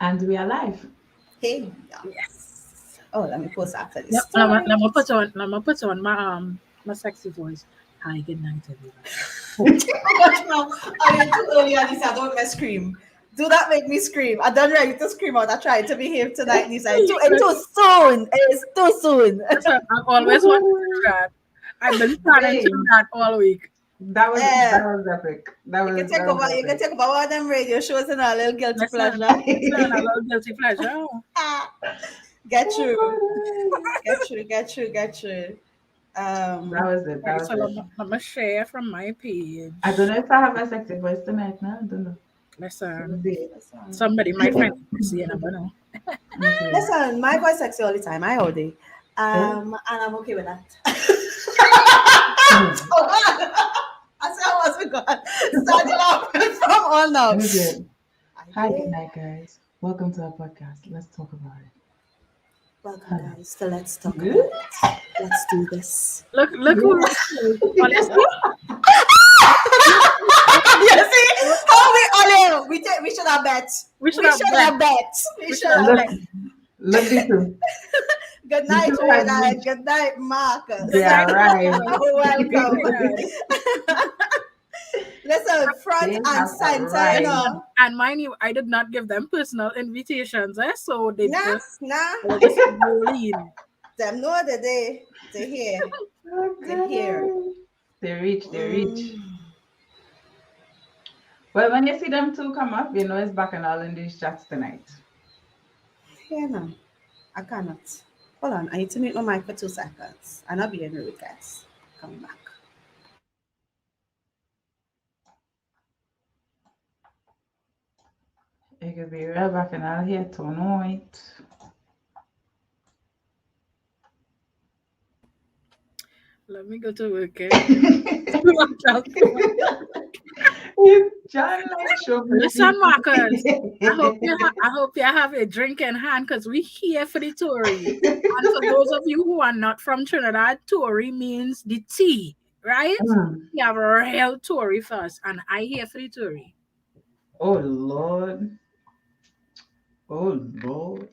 And we are live. Hey, Yes. oh, let me post after Yep. this. Let me put on my sexy voice. Hi, good night, everybody. Oh gosh, mom, are you too early, Anissa? Don't make scream. Do not make me scream. I done ready to scream out. I tried to behave tonight, Nisa. It's too soon. It's too soon. Listen, I always want to do that. I've been planning to do Same. that all week. That was Eh, epic. That you can was take that over. was You can epic. take over one of them radio shows and a little guilty Listen, pleasure. a little guilty pleasure. Ah, get through. Get through. That was it. That Right, was so it. I'm gonna share from my I don't page. know if I have a sexy voice tonight now. I don't know. Let's Listen, see. somebody might find it sexy, you never know. Let's see. Listen, my voice sexy all the time. I all day. Eh? And I'm okay with that. Hmm. Oh, God. I said I wasn't gone. Starting off from all now. Let me do it. I Hi, good did. night, guys. Welcome to our podcast. Let's talk about it. Welcome, guys. So let's talk about Good? it. Let's do this. Look who this is. Honestly, You see how we all in? We should have bet. we should have We We should should have have Look, bet. bet. look, these two. Good These night, two have Reynard. reached. Good night, Marcus. They arrived. Welcome. Listen, front They and have center, you arrived. know. And mind you, I did not give them personal invitations, so they Nah, just nah. they just roll in. Them know that they here. They're here. They reach. Mm. Well, when you see them two come up, you know it's back and all in these chats tonight. Yeah, no. I cannot. Hold on. I need to mute my mic for 2 seconds. And I'll be in rude, guys. Coming back. It could be real back and all here tonight. Let me go to work. John like show me. Listen, Marcus. I hope you have a drink in hand because we here for the Tory. And for those of you who are not from Trinidad, Tory means the tea, right? Mm. We have a real Tory first, and I here for the Tory. Oh Lord. Oh Lord.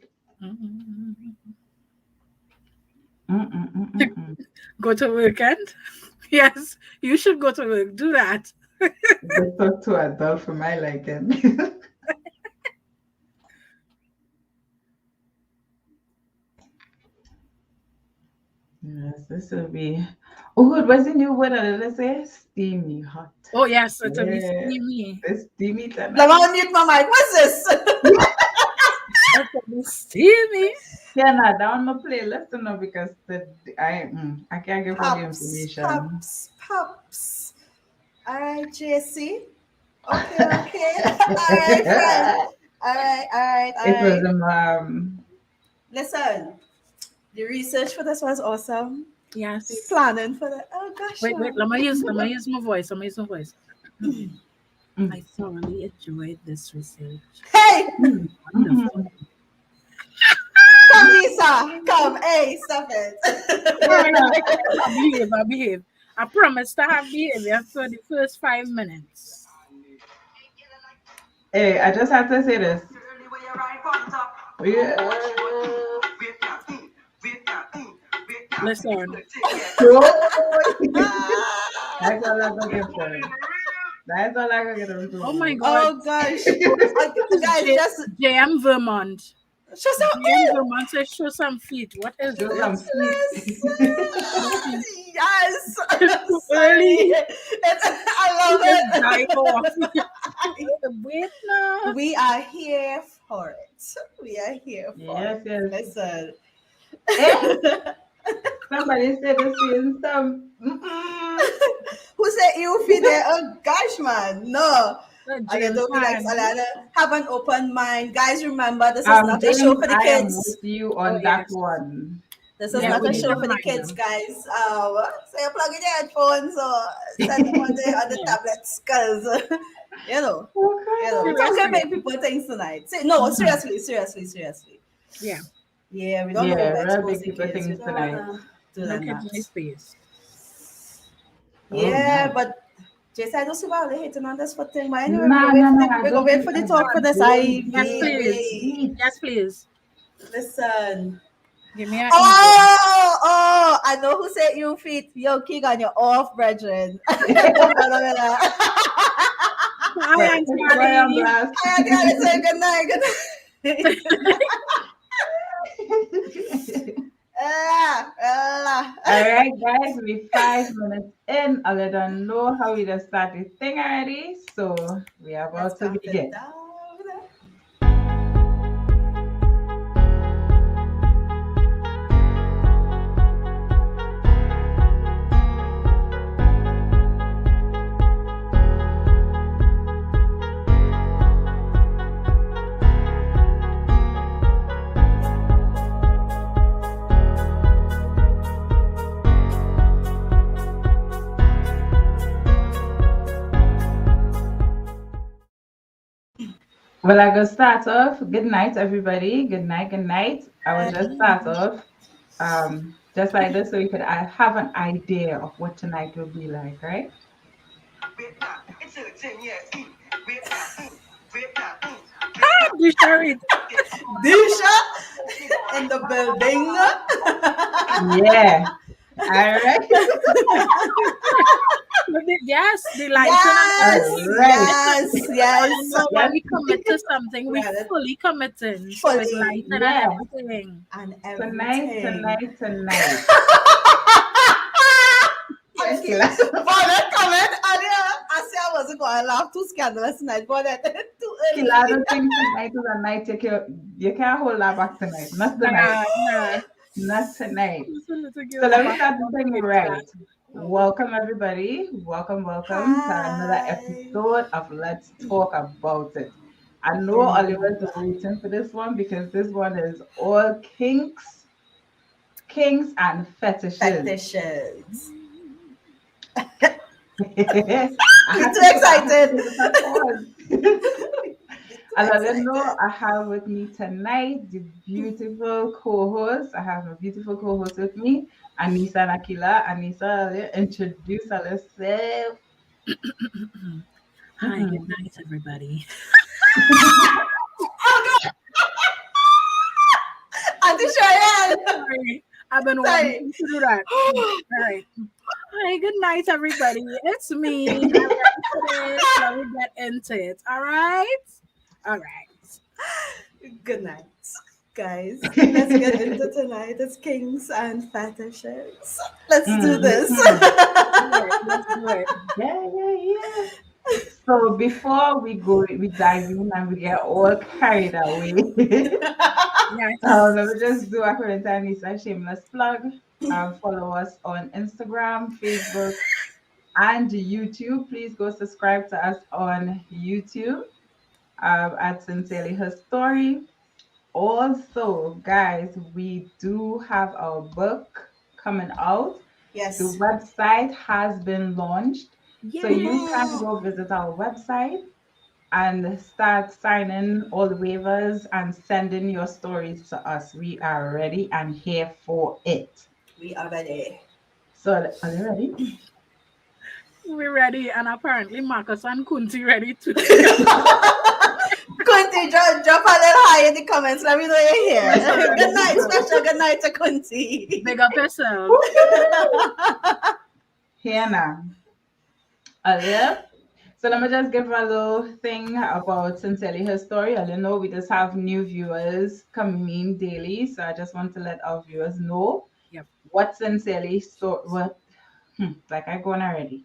Mm-mm-mm-mm-mm. Go to work, and yes, you should go to work. Do that. They talk to adult for my liking. Yes, this will be. Oh, good. What's the new weather? Let's say steamy hot. Oh yes, it'll be Yeah, steamy. it's steamy Let tonight. me mute my mic. What's this? It'll be steamy. Yeah, nah, down my playlist, you know, because I can't give all the Pops, information. pops. All right, JC. Okay. All right, friend. All right. It was Listen, the research for this was awesome. The Yes. planning for that. Oh gosh. Wait. yeah. Let me use my voice. I thoroughly enjoyed this research. Hey, Wonderful. come, Lisa. Come. Hey, stop it. I behave. I promise to have behavior for the first 5 minutes. Hey, I just have to say this. Yeah. Listen, That's all I'm gonna get for it. That's all I'm gonna get for it. oh my God, Oh gosh. Guys, just JM Vermont. show some. JM Vermont says show some feet. What is Show this? some Yes. Too Sorry. early. I love it. Die off. Wait now. We are here for it. We are here for Yes, it. yes. Listen. Eh? Somebody said the same stuff. Who said you feel there? Oh gosh, man. No. Okay, James don't be like Han. Salada. Have an open mind. Guys, remember this is not a show for the I am kids. with you on Oh, that yes. one. This is Yeah, not we a need show to for the remind kids, them. guys. So you plug in your headphones or set them on the Yes. tablets, cause we Okay. talking make people things tonight. No, seriously. Yeah. Yeah, we don't Yeah, want to real expose big the people kids. We things don't tonight. want to do No that. kids in space. Oh, Yeah, my. but Jason, I don't see why they're hating on this for thing, but anyway, Nah, nah, nah. we go wait for the talk for this. Yes, please. Yes, please. Listen. Give me an intro. Oh, I know who said you feet. Yo, Keegan, you're off, brethren. Hi, But Auntie put boy on Ali. blast. I gotta say good night, good night. All right, guys, we 5 minutes in. I don't know how we just started thing already, so we are Let's about to count it begin. down. Well, I go start off. Good night, everybody. Good night, good night. I will just start Mm. off just like this so you could have an idea of what tonight will be like, right? You sure it? Disha in the building. Yeah. All right. Yes, the lighting and Yes, All everything. right. Oh, you yes. know when Yes. we commit to something, we Well, fully committing. So it's fully lighting and Yeah. everything. and Tonight, everything. tonight, tonight. I see. Killer. For that comment, earlier, I said I wasn't going to laugh too scandalous tonight, but that too Killer, I early. don't think tonight is a night you can't hold that back tonight. Not tonight. Nah, nah. Not tonight. Just a little So girl let me back start the on thing Insta. right. Welcome everybody. Welcome to another Hi. episode of Let's Talk About It. I know Oliver's waiting for this one because this one is all kinks and fetishes. Fetishes. I We had too to excited. give it a pause. We too And I didn't know excited. I have with me tonight the beautiful co-host. I have a beautiful co-host with me, Anissa and Akila. Anissa, introduce herself. Hi, good night, everybody. Auntie Cheyenne. Sorry, I've been wanting Sorry. to do that. All right. Hi, good night, everybody. It's me. I'm ready for this. Let me get into it. All right. All right. Good night, guys. Let's get into tonight. It's kings and fetishes. Let's do this. Mhm. Let's do it. Let's do it. Yeah, yeah, yeah. So before we dive in and we get all carried away, Yes. let me just do a current Anissa shameless plug. Follow us on Instagram, Facebook, and YouTube. Please go subscribe to us on YouTube at Sincerely Her Story. Also, guys, we do have our book coming out. The Yes. website has been launched. So you Yay. can Woo. go visit our website and start signing all the waivers and sending your stories to us. We are ready and here for it. We are ready. So, are you ready? We're ready, and apparently Marcus and Kunti ready too. Kunti, drop a little high in the comments. Let me know you're here. Listen, Good night, special good night to Kunti. big up yourself. Here now. Earlier. So let me just give a little thing about Sincerely Her Story. I don't know, we just have new viewers coming in daily. So I just want to let our viewers know Yep. what Sincerely Story, what, like I gone already.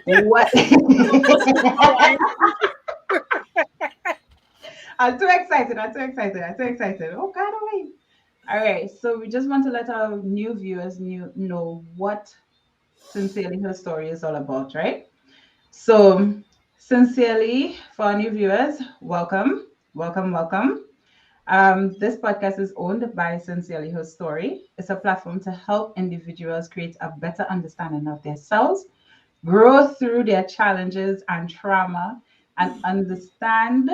What? Almost hour. I'm too excited. I'm too excited. I'm too excited. Oh, God, wait. All right. So we just want to let our new viewers know what Sincerely Her Story is all about, right? So, sincerely, for our new viewers, welcome, welcome, welcome. This podcast is owned by Sincerely Her Story. It's a platform to help individuals create a better understanding of themselves, grow through their challenges and trauma, and understand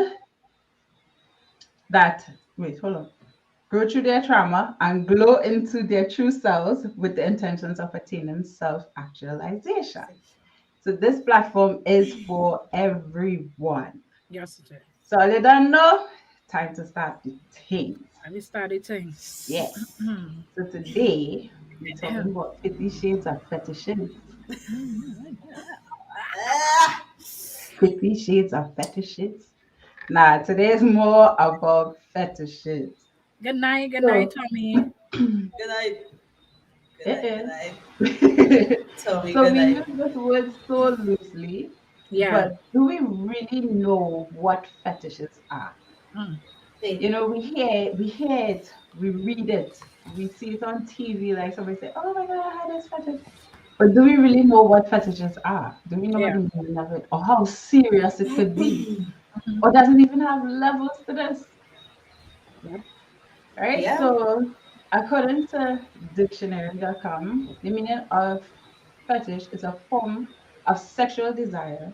that, wait, hold on. Grow through their trauma and glow into their true selves with the intentions of attaining self actualization. So this platform is for everyone. Yes, it is. So you don't know, time to start the things. I will start eating. Yes. So today we're talking Mm. about 50 shades of fetishes. Ah, 50 shades of fetishes. Nah, today is more about fetishes. Good night, So Tommy. good night. Good it night. Good night. is. Tommy, So good we night. use this word so loosely, Yeah. but do we really know what fetishes are? Mm. Hey. You know, we hear it, we read it, we see it on TV, like somebody say, "Oh my God, I had this fetish." But do we really know what fetishes are? Do we know what Yeah. the meaning of it, or how serious it could be, Mhm. or does it even have levels to this? Yep. Right? Yeah. So, according to dictionary.com, the meaning of fetish is a form of sexual desire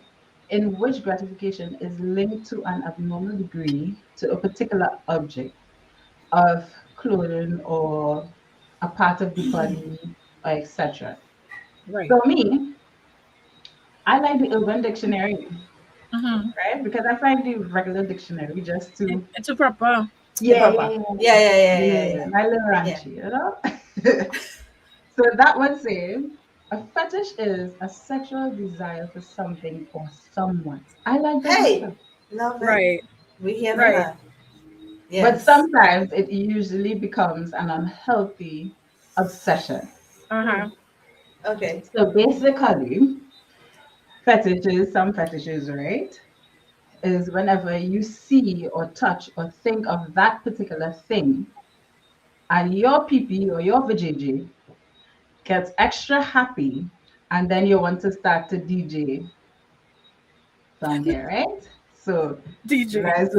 in which gratification is linked to an abnormal degree to a particular object of clothing or a part of the body, or etc. Right. So, me, I like the Urban Dictionary, Mm-hmm. right? Because I find the regular dictionary just too, It's a proper. yeah, yeah, Improper. yeah, Yeah, yeah, yeah, yeah, yeah, yeah, yeah. my little Yeah. ranchy, you know? So that one says a fetish is a sexual desire for something or someone. I like that Hey, better. love it. Right. We're here for Right. that. But Yes. sometimes it usually becomes an unhealthy obsession. Hmm. Uh-huh. Okay. So basically, fetishes, some fetishes, right, is whenever you see or touch or think of that particular thing and your PP or your vajayjay gets extra happy and then you want to start to DJ from there, right? So DJ. that's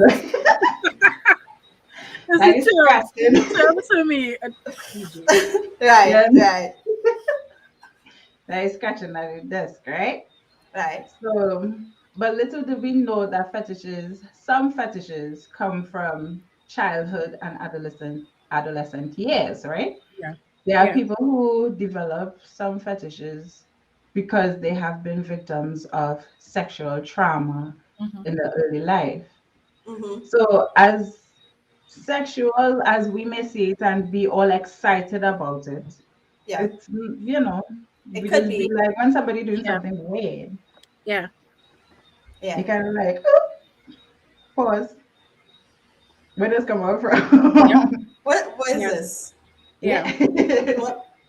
It's a that is term. It's a scratching. term to me. DJ. Right, Yeah, right, that is scratching at your desk, right? right. So, but little do we know that fetishes, some fetishes come from childhood and adolescent years, right? Yeah. There are Yeah. people who develop some fetishes because they have been victims of sexual trauma Mm-hmm. in the early life. Mm-hmm. So, as sexual as we may see it and be all excited about it, Yeah. it's, you know, It we could just be be. like, when somebody doing Yeah. something weird, Yeah. you Yeah. kind of like, oh, pause, where does come out Yep. from? What is Yeah. this? Yeah. Yeah.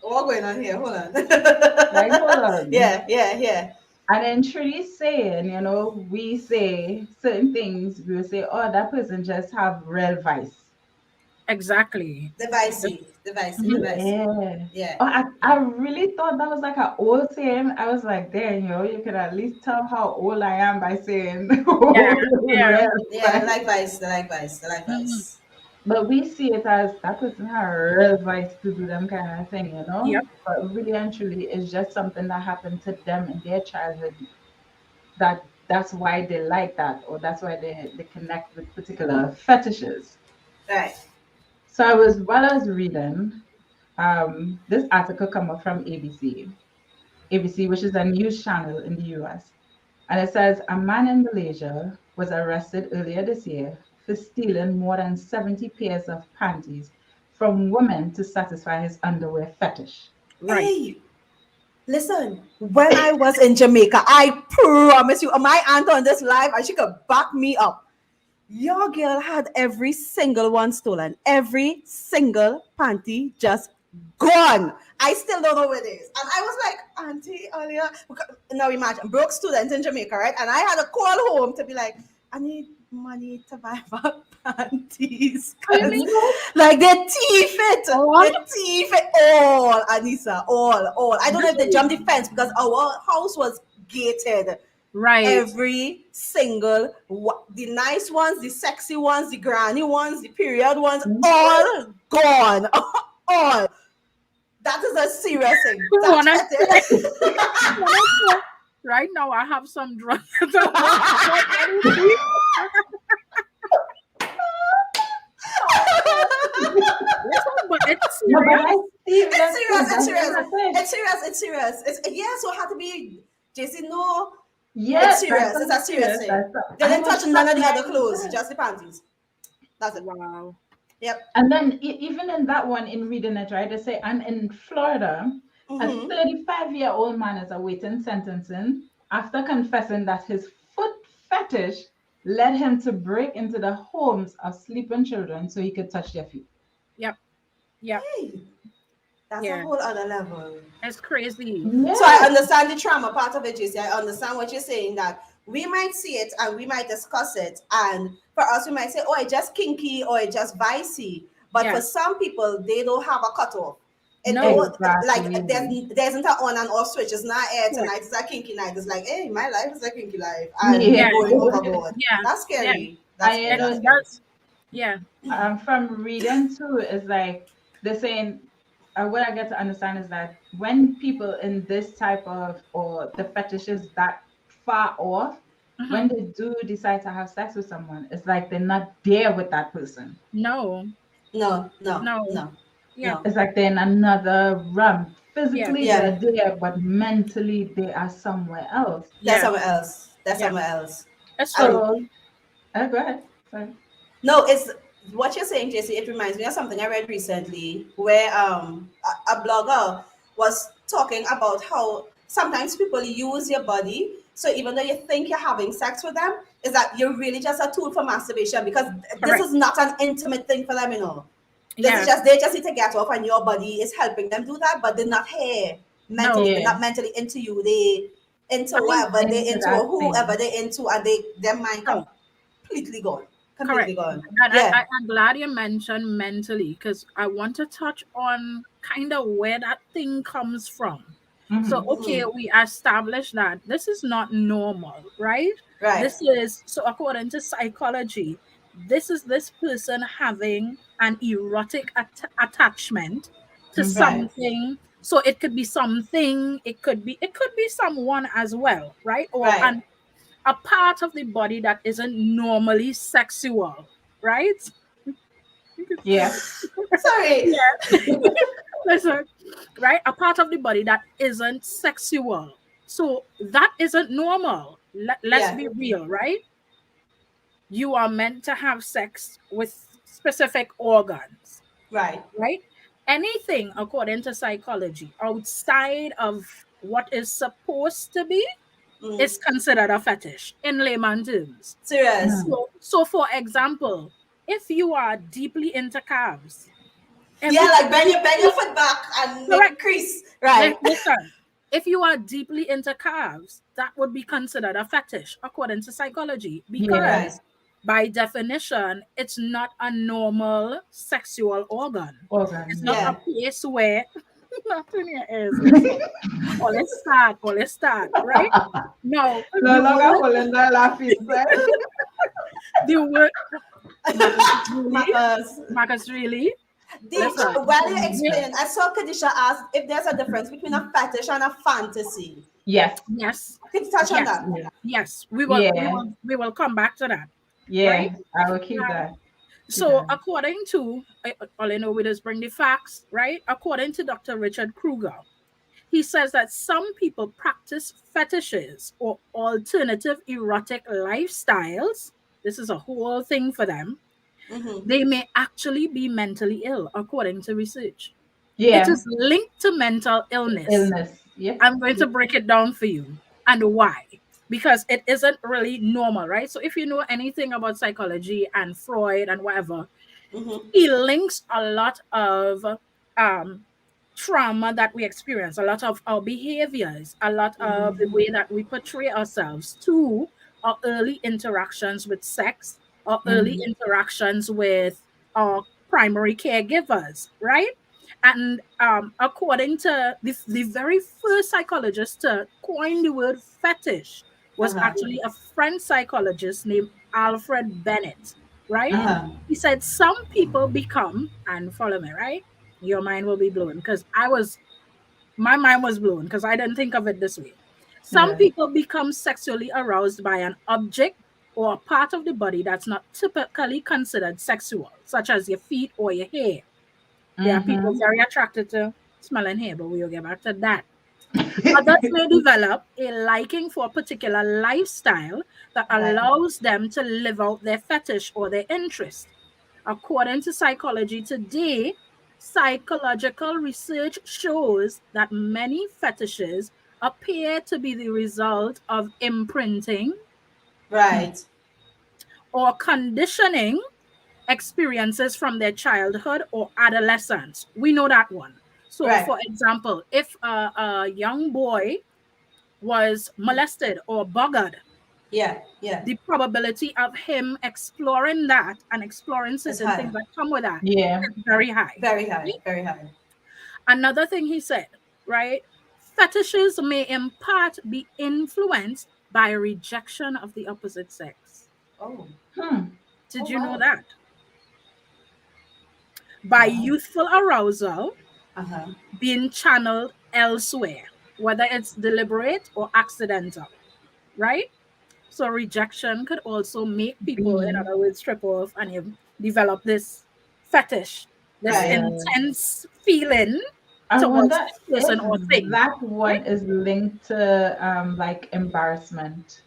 What going on here? Hold on. Like, hold on. Yeah, yeah, yeah. And then truly saying, we say certain things, we will say, oh, that person just have real vice. Exactly. Just- Devicey, devicey, mhm. devicey. Yeah. Yeah, Oh, I yeah. really thought that was like an old saying. I was like, damn, you could at least tell how old I am by saying Yeah. Yeah. real Yeah, the vice. like vice, the like vice, the like Mhm. vice. But we see it as that person had real vice to do them kind of thing. Yep. But really and truly, it's just something that happened to them in their childhood that's why they like that, or that's why they connect with particular fetishes. Right. So while I was reading, this article come up from ABC, which is a news channel in the US. And it says a man in Malaysia was arrested earlier this year for stealing more than 70 pairs of panties from women to satisfy his underwear fetish. Right. Hey, listen, when I was in Jamaica, I promise you, my aunt on this live, and she could back me up. Your girl had every single one stolen. Every single panty just gone. I still don't know where it is. And I was like, Auntie, earlier, now imagine, broke student in Jamaica, right? And I had to call home to be like, I need money to buy back panties. How you Because, mean? No, like, they thief it. All? They thief it all, Anissa. All. I don't know if they jumped the fence because our house was gated. Right. Every single the nice ones, the sexy ones, the granny ones, the period ones, all gone. All. That is a serious thing. That's Wanna say, fetish. wanna say, right now I have some drugs that work for anything. Listen, but it's no, but serious. I see It's that too. serious. It's That's serious. what I said. It's serious. It's serious. It's yeah. So it had to be. JC, no, it's Yes, that's serious. It's a something serious serious. thing. They I didn't was touch none shocked of the when I other read clothes, that. just the panties. That's it. Wow. Yep. And then even in that one, in reading it, right, they say, and in Florida, a Mm-hmm. 35-year-old man is awaiting sentencing after confessing that his foot fetish led him to break into the homes of sleeping children so he could touch their feet. Yep. Yep. Hey, that's a Yeah. whole other level. It's crazy. So I Yes. understand the trauma part of it, JC. I understand what you're saying, that we might see it and we might discuss it. And for us, we might say, oh, it's just kinky or it's just vicey. But for Yes. some people, they don't have a cutoff. It No. don't like Exactly. there isn't an on and off switch. It's not air Correct. tonight, it's a kinky night. It's like, hey, my life is a kinky life. And Yeah. we're Yeah. going overboard. Yeah. That's Yeah. scary. That's I scary. It That's know scary. does. Yeah. from reading too is like they're saying what I get to understand is that when people in this type of or the fetishes that far off, Hmm. when they do decide to have sex with someone, it's like they're not there with that person. No. No, no, No. no, Yeah. no. It's like they're in another realm. Yeah. Physically Yeah, they're there, but mentally they are somewhere else. that's Yeah. somewhere else. That's Yeah. somewhere else. It's And true. So go ahead. Sorry. no, it's what you're saying, JC. It reminds me of something I read recently, where a blogger was talking about how sometimes people use your body. So even though you think you're having sex with them, is that you're really just a tool for masturbation, because this Correct. is not an intimate thing for them, you know. This is Yeah. just they just need to get off, and your body is helping them do that, but they're not here No. mentally. They're Yeah. not mentally into you. They into I mean, whatever they Into into or that whoever thing. they into, and their mind correct. completely gone, completely Correct. gone. And Yeah. I'm glad you mentioned mentally because I want to touch on kind of where that thing comes from. So, Hmm. okay, Mm-hmm. we established that this is not normal, right? Right. This is, so according to psychology, this is this person having an erotic attachment to Hmm. Right. something. So it could be something, it could be someone as well, right? Or Right. an a part of the body that isn't normally sexual, right? Yeah. Sorry. Yeah. Listen, right? A part of the body that isn't sexual. So that isn't normal. Let's Yeah. be real, right? You are meant to have sex with specific organs, Right. right? Anything, according to psychology, outside of what is supposed to be Mm. is considered a fetish in layman terms. Serious. Mm. So for example, if you are deeply into calves, Yeah, every like bend your every foot back and make correct. it crease. Right. Listen, if you are deeply into calves, that would be considered a fetish according to psychology Yeah. Right. because by definition, it's not a normal sexual organ. It's not Organ. a Yeah. place where nothing here is. Listen, all let's start, right? No, No longer holding the laughing side. the word Marcus really, Marcus. Marcus really. Listen, While you're we- explaining, I saw Kadisha ask if there's a difference between a fetish and a fantasy. Yes. yes, Could you touch on yes, that? Yeah. yes. We will, we Yeah. will, we will come back to that, right? Yeah. I will keep Now, that. Keep so that. according to all I know, we just bring the facts, right? According to Dr. Richard Kruger, he says that some people practice fetishes or alternative erotic lifestyles. This is a whole thing for them. Mm-hmm. They may actually be mentally ill, according to research. It Yeah. is linked to mental illness. Illness. Yep. I'm going to break it down for you and why. Because it isn't really normal, right? So, if you know anything about psychology and Freud and whatever, Mm-hmm. he links a lot of um, trauma that we experience, a lot of our behaviors, a lot of the Mm-hmm. way that we portray ourselves to our early interactions with sex, our early Hmm. interactions with our primary caregivers, right? And according to the very first psychologist to coin the word fetish was Uh-huh. actually a French psychologist named Alfred Bennett, right? Uh-huh. He said some people become, and follow me, right? Your mind will be blown because my mind was blown because I didn't think of it this way. Some Yeah. people become sexually aroused by an object or a part of the body that's not typically considered sexual, such as your feet or your hair. There are people Hmm. very attracted to smelling hair, but we'll get back to that. Others may develop a liking for a particular lifestyle that Right. allows them to live out their fetish or their interest. According to psychology today, psychological research shows that many fetishes appear to be the result of imprinting Right. or conditioning experiences from their childhood or adolescence. We know that one. So, Right. for example, if a young boy was molested or buggered, Yeah. Yeah. the probability of him exploring that and exploring It's certain high. things that come with that Yeah. is very high. Very high. Right? Very high. Another thing he said, right? Fetishes may in part be influenced by rejection of the opposite sex. Oh. Hmm. Oh Did you know wow. that? By Wow. youthful arousal Uh huh. being channeled elsewhere, whether it's deliberate or accidental, right? So rejection could also make people, in Be. other words, strip off and you develop this fetish, this Right. Yeah. intense feeling I towards wonder this if person or thing, that one right? is linked to like embarrassment.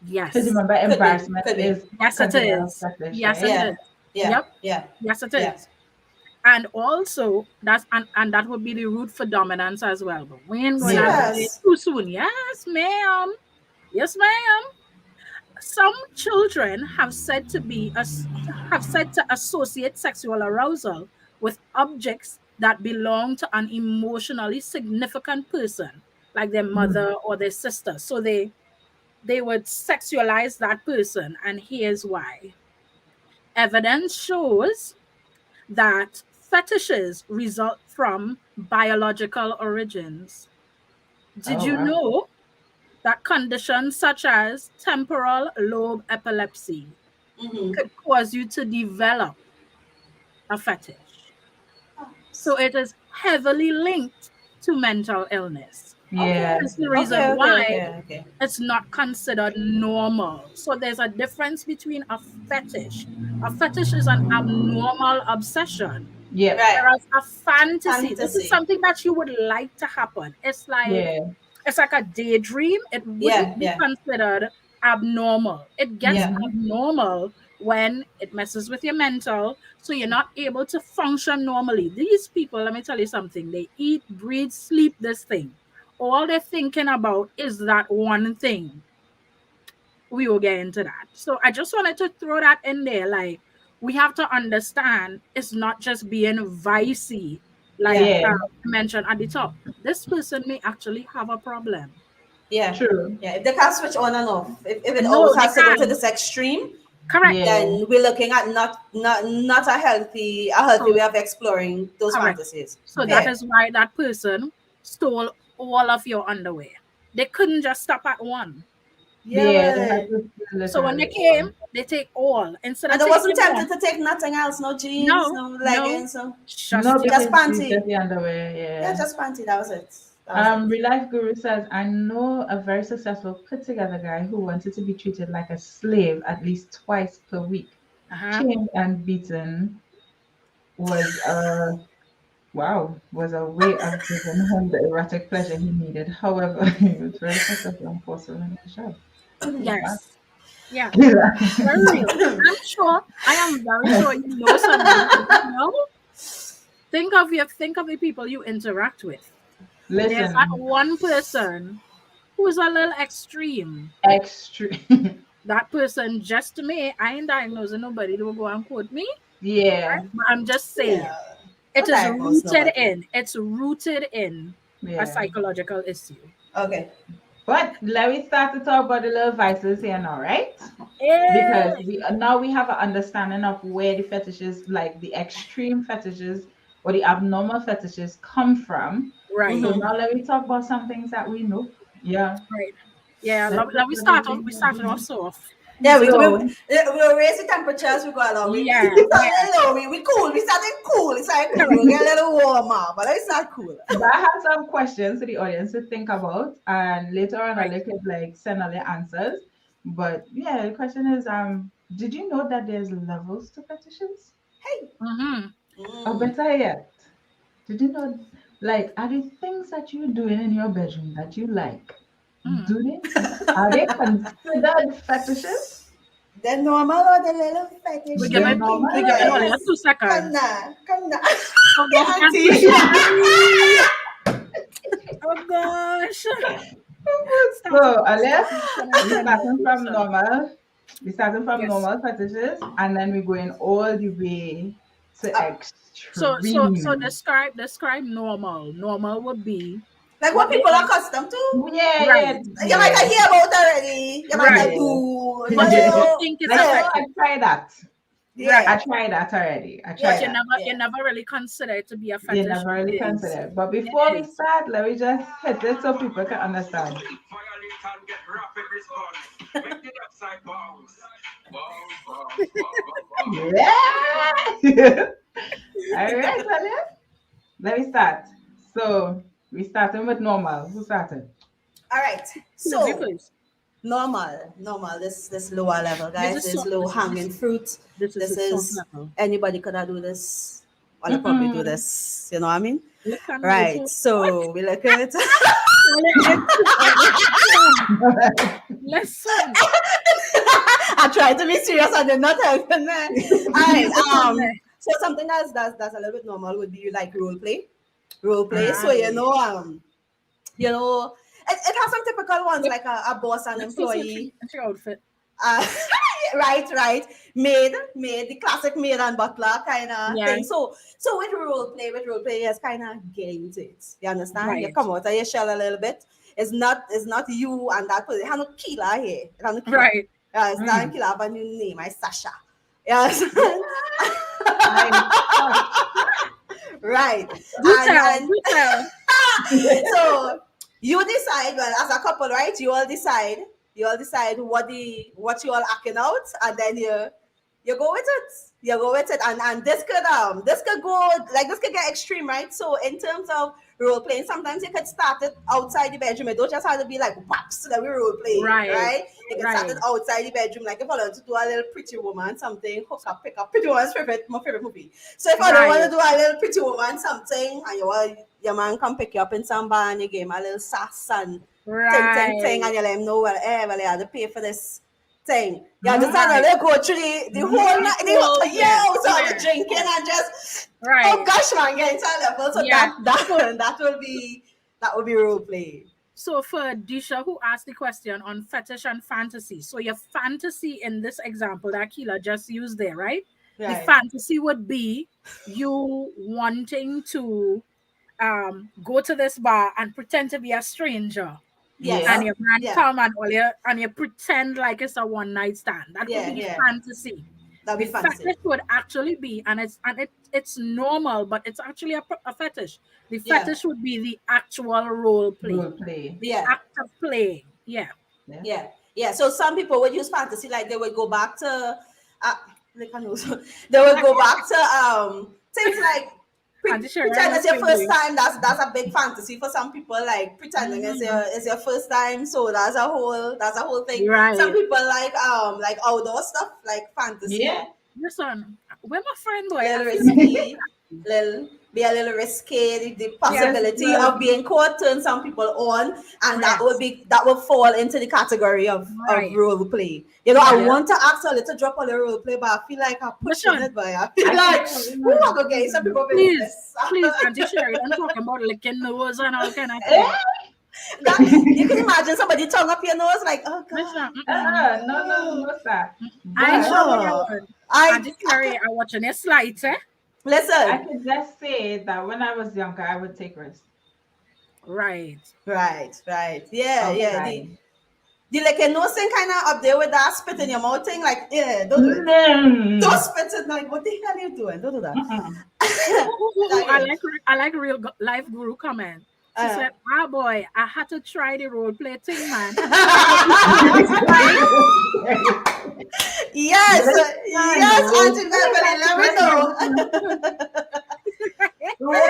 Because Yes. remember, Could be. embarrassment Could be. is Yes, it considered a is. fetish, Yes, it right? Yeah. is. Yeah. Yep. Yeah. Yes, it Yeah. is. And also and that would be the root for dominance as well. But we ain't going Yeah. to say it Serious. too soon. Yes, ma'am. Yes, ma'am. Some children have said to associate sexual arousal with objects that belong to an emotionally significant person, like their Mm. mother or their sister. So they would sexualize that person, and here's why. Evidence shows that fetishes result from biological origins. Did Oh, you wow. know that conditions such as temporal lobe epilepsy Mm-hmm. could cause you to develop a fetish? So it is heavily linked to mental illness. Okay. Yeah. That's the Okay. reason Okay. why Okay. Okay. it's not considered normal. So there's a difference between a fetish. A fetish is an abnormal obsession, Yep. Right. whereas a fantasy, this is Fantasy. something that you would like to happen. Yeah. It's like a daydream. It wouldn't Yeah. be Yeah. considered abnormal. It gets Yeah. Hmm. abnormal when it messes with your mental, so you're not able to function normally. These people, let me tell you something, they eat, breathe, sleep this thing. All they're thinking about is that one thing. We will get into that. So I just wanted to throw that in there. Like, we have to understand it's not just being vicey, like Yeah. Yeah. mentioned at the top. This person may actually have a problem. Yeah. True. Yeah. If they can't switch on and off, if it No, always they has to go to can. this extreme, Correct. Yeah. then we're looking at not a healthy So way of exploring those correct. fantasies. So that Fair. is why that person stole all of your underwear. They couldn't just stop at one. Yeah, Yeah. They had way. to So when literally they came, all. they take all. Instead And of I wasn't taking tempted one, to take nothing else, no jeans, no, no no, leggings, no, No, just your just because it's panty. just the underwear. Yeah, Yeah. just panty. That was it. That was it. Real Life Guru says, I know a very successful put together guy who wanted to be treated like a slave at least twice per week. uh-huh. Chained and beaten was was a way of giving him the erotic pleasure he needed. However, he was very successful and forceful in his job. Wow. Yes. Yeah. Very real. I am very sure you know somebody who, think of the people you interact with. There's that Listen, one person who's a little extreme. extreme. That person just me, I ain't diagnosing nobody to go and quote me, Yeah, but I'm just saying Yeah. it Don't is diagnose rooted nobody. in, it's rooted in a yeah. psychological issue. Okay. But let me start to talk about the little vices here now, right? Because Eh, we now we have an understanding of where the fetishes, like the extreme fetishes or the abnormal fetishes, come from. So right, Mm-hmm. now let me talk about some things that we know. Yeah, right. Yeah, let's let look me at the start off. We things that we started off know. soft. Yeah, we, Easy. we, So we'll raise the temperatures, we go along. We Yeah, start yeah, a little low, we cool. We started cool. It's started cool. We'll correct. get a little warmer, but let's start cool. but I have some questions to the audience to think about, and later on Right. I could like send all the answers. But yeah, the question is, did you know that there's levels to fetishes? Hey. Mm-hmm. Or Mm. better yet, did you know? Like, are the things that you're doing in your bedroom that you like, Mm. do they are they considered fetishes? The normal or the little We fetish, give The it, the we kinky give normal it or only the a guys. 2 seconds. Come now. Oh gosh, Auntie. Auntie. Oh gosh. Starting so from Alice, starting from and we turning. starting from Listen. normal. We starting from Yes. normal fetishes, and then we're going all the way to Up. So extreme. describe normal. Normal would be Like what what they people are call accustomed to. Yeah, yeah, right. You might yeah, have hear about already. You might have Right. yeah, do. You But you yeah. don't know. think it's Like, you know, Yeah. effective. I tried that. I Yeah. Right. tried that already. I But tried you Yeah. that. never you Yeah. never really consider it to be a You fetish. never really It is. consider it. But It before we is. start, let me just hit it so people can understand. Yeah. All right, Alice. Let me start. So we starting with normal. Who started? All right. Susie, So please. normal. This lower level, This guys. is This so low this is hanging fruit. this This is soft is level. anybody could have do this. I'll probably do Mm-mm. this. You know what I mean? Look at me Right. too. What? So we look at Listen. Listen. I tried to be serious and they're not helping me. All right. Listen. So something that's a little bit normal would be like role play. Role play. So Right. you know, it has some typical ones Look, like a boss and let's see employee. she outfit. Uh, right. Maid, the classic maid and butler kind of Yeah. thing. So with role play, is kind of get into it. You understand? You Right. come out of your shell a little bit. It's not you and that person. It has no killer here. It has no killer. Right. You understand? Mm. Killer have a new name. I Sasha. You understand? Yeah. I Right. Do And tell. and Do tell. so you decide, well, as a couple, right? You all decide what you all acting out, and then you go with it. You go with it, and this could go like this could get extreme, right? So in terms of role playing, sometimes you could start it outside the bedroom. It don't just have to be like pops that we role play, Right. right? You can start Right. it outside the bedroom, like if I want to do a little pretty woman something, hook up, pick up. Pretty Woman's my favorite movie. So if I don't want to Right. do a little pretty woman something, and your man come pick you up in some bar and you give him a little sass and ting, Right. and you let him know, well, you have to pay for this thing. You understand? And Right. they go through the whole The night, the whole whole yeah. years of the Yeah. drinking and just, oh Right. gosh, man, get into a level. So Yeah. So that will be role play. so for Disha who asked the question on fetish and fantasy. So your fantasy in this example that Keela just used there, right? The Right. fantasy would be you wanting to go to this bar and pretend to be a stranger, and Yes. Yeah. your man Yeah. come and you pretend like it's a one night stand. That could Yeah. be the Yeah. fantasy. That'll The be fantasy. fetish would actually be, and it's normal, but it's actually a fetish. The Yeah. fetish would be the actual role play, Role play. the Yeah. act of playing. Yeah. Yeah. Yeah, yeah. So some people would use fantasy, like they would go back to, like I know, they would go back to things like Auntie Sherry, I pretend know it's your what first you're time. That's a big fantasy for some people. Like pretending doing. it's your first time. So that's a whole thing. Some Right. people like outdoor stuff, like Yeah. fantasy, Listen, where my friend boy? I little feel like risky, little be a little risky. The yes, possibility Yes. of being caught turn some people on, and yes, that would fall into the category of right. role play. I Yeah. Yeah. want to ask a little drop on the role play, but I feel like I'm pushing Listen, it, but I feel I like, can who I go get some people please, business. please, Auntie Sherry, don't talk about licking nose and all kind of Eh? thing. That you can imagine somebody tongue up your nose, like, oh Listen, god, No, no, no, oh, no, sir. I ain't sure But about that oh. one. I Auntie Sherry, I watching your slides, eh? I listen. could just say that when I was younger, I would take risks Right. Right. Yeah. The outside. the like a nose thing kind of up there with that spit in your mouth thing, like, yeah, don't do it. Don't Mm. spit it. Like, what the hell are you doing? Don't do that. Mm-mm. Ooh, Like, yeah. I like real life guru comment. She Uh, said, "Ah boy, I had to try the role play thing, man. That was the first time." yes, Yes, I yes, know. Auntie Beverly, let me know. Wait,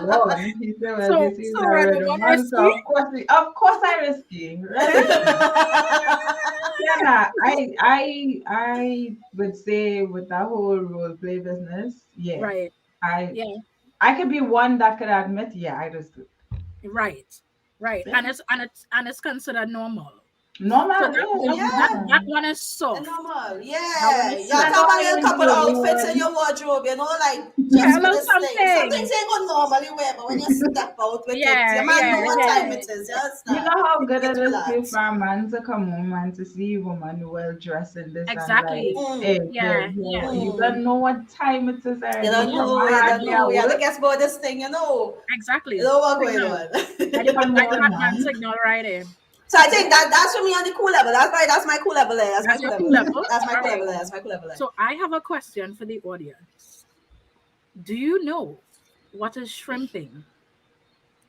hold on. He said, well, So this is so a red red woman one, risky. so of course I risky. Right? Yeah, nah, I would say with that whole role play business, yeah. Right. I Yeah. I could be one that could admit, yeah, I just do. Right. Right. Yeah. And it's considered normal. So Normal, that yeah, that, it's that, Yeah. that normal. one is soft. Normal, That one yeah. is You're Not soft. talking about all a in couple outfits in the your wardrobe, like Yeah, just a for little this thing. Some things something. ain't gonna normally wear, but when you step out with it, your Yeah, man know yeah, what yeah. time yeah. it is. You You understand? know how good it It's is feel relaxed. for a man to come home and to see a woman well dressed in this and like, Exactly. hey, Mm, Yeah, yeah, you mm. don't know what time it is You already. don't yeah. From know, a you hard don't day know. at You have to work. guess about this thing, you know. You Exactly. know what going Signal. on. I Come do on, that man. signal right there. So I think that's for me on the cool level. That's my cool level there. That's my That's cool your cool level. level. That's my All cool right. level there. That's my cool level there. So I have a question for the audience. Do you know what is shrimping?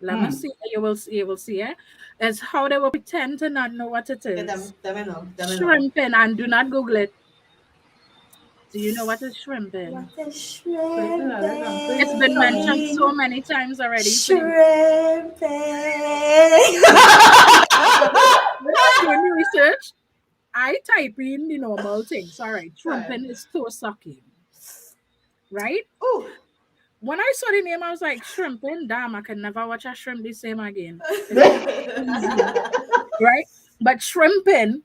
Let me Hmm. see. You will see it. It's how they will pretend to not know what it Okay, is. them I know. Them I know. Shrimping, and do not Google it. Do you know what is What shrimping? a Listen, listen, please It's been tell me. mentioned so shrimping. many times already. Shrimping. When I'm doing the research, I type in the normal things. All right, Right. shrimping is toe sucking, right? Ooh. When I saw the name, I was like, shrimping? Damn, I can never watch a shrimp the same again. It's crazy, right? But shrimping,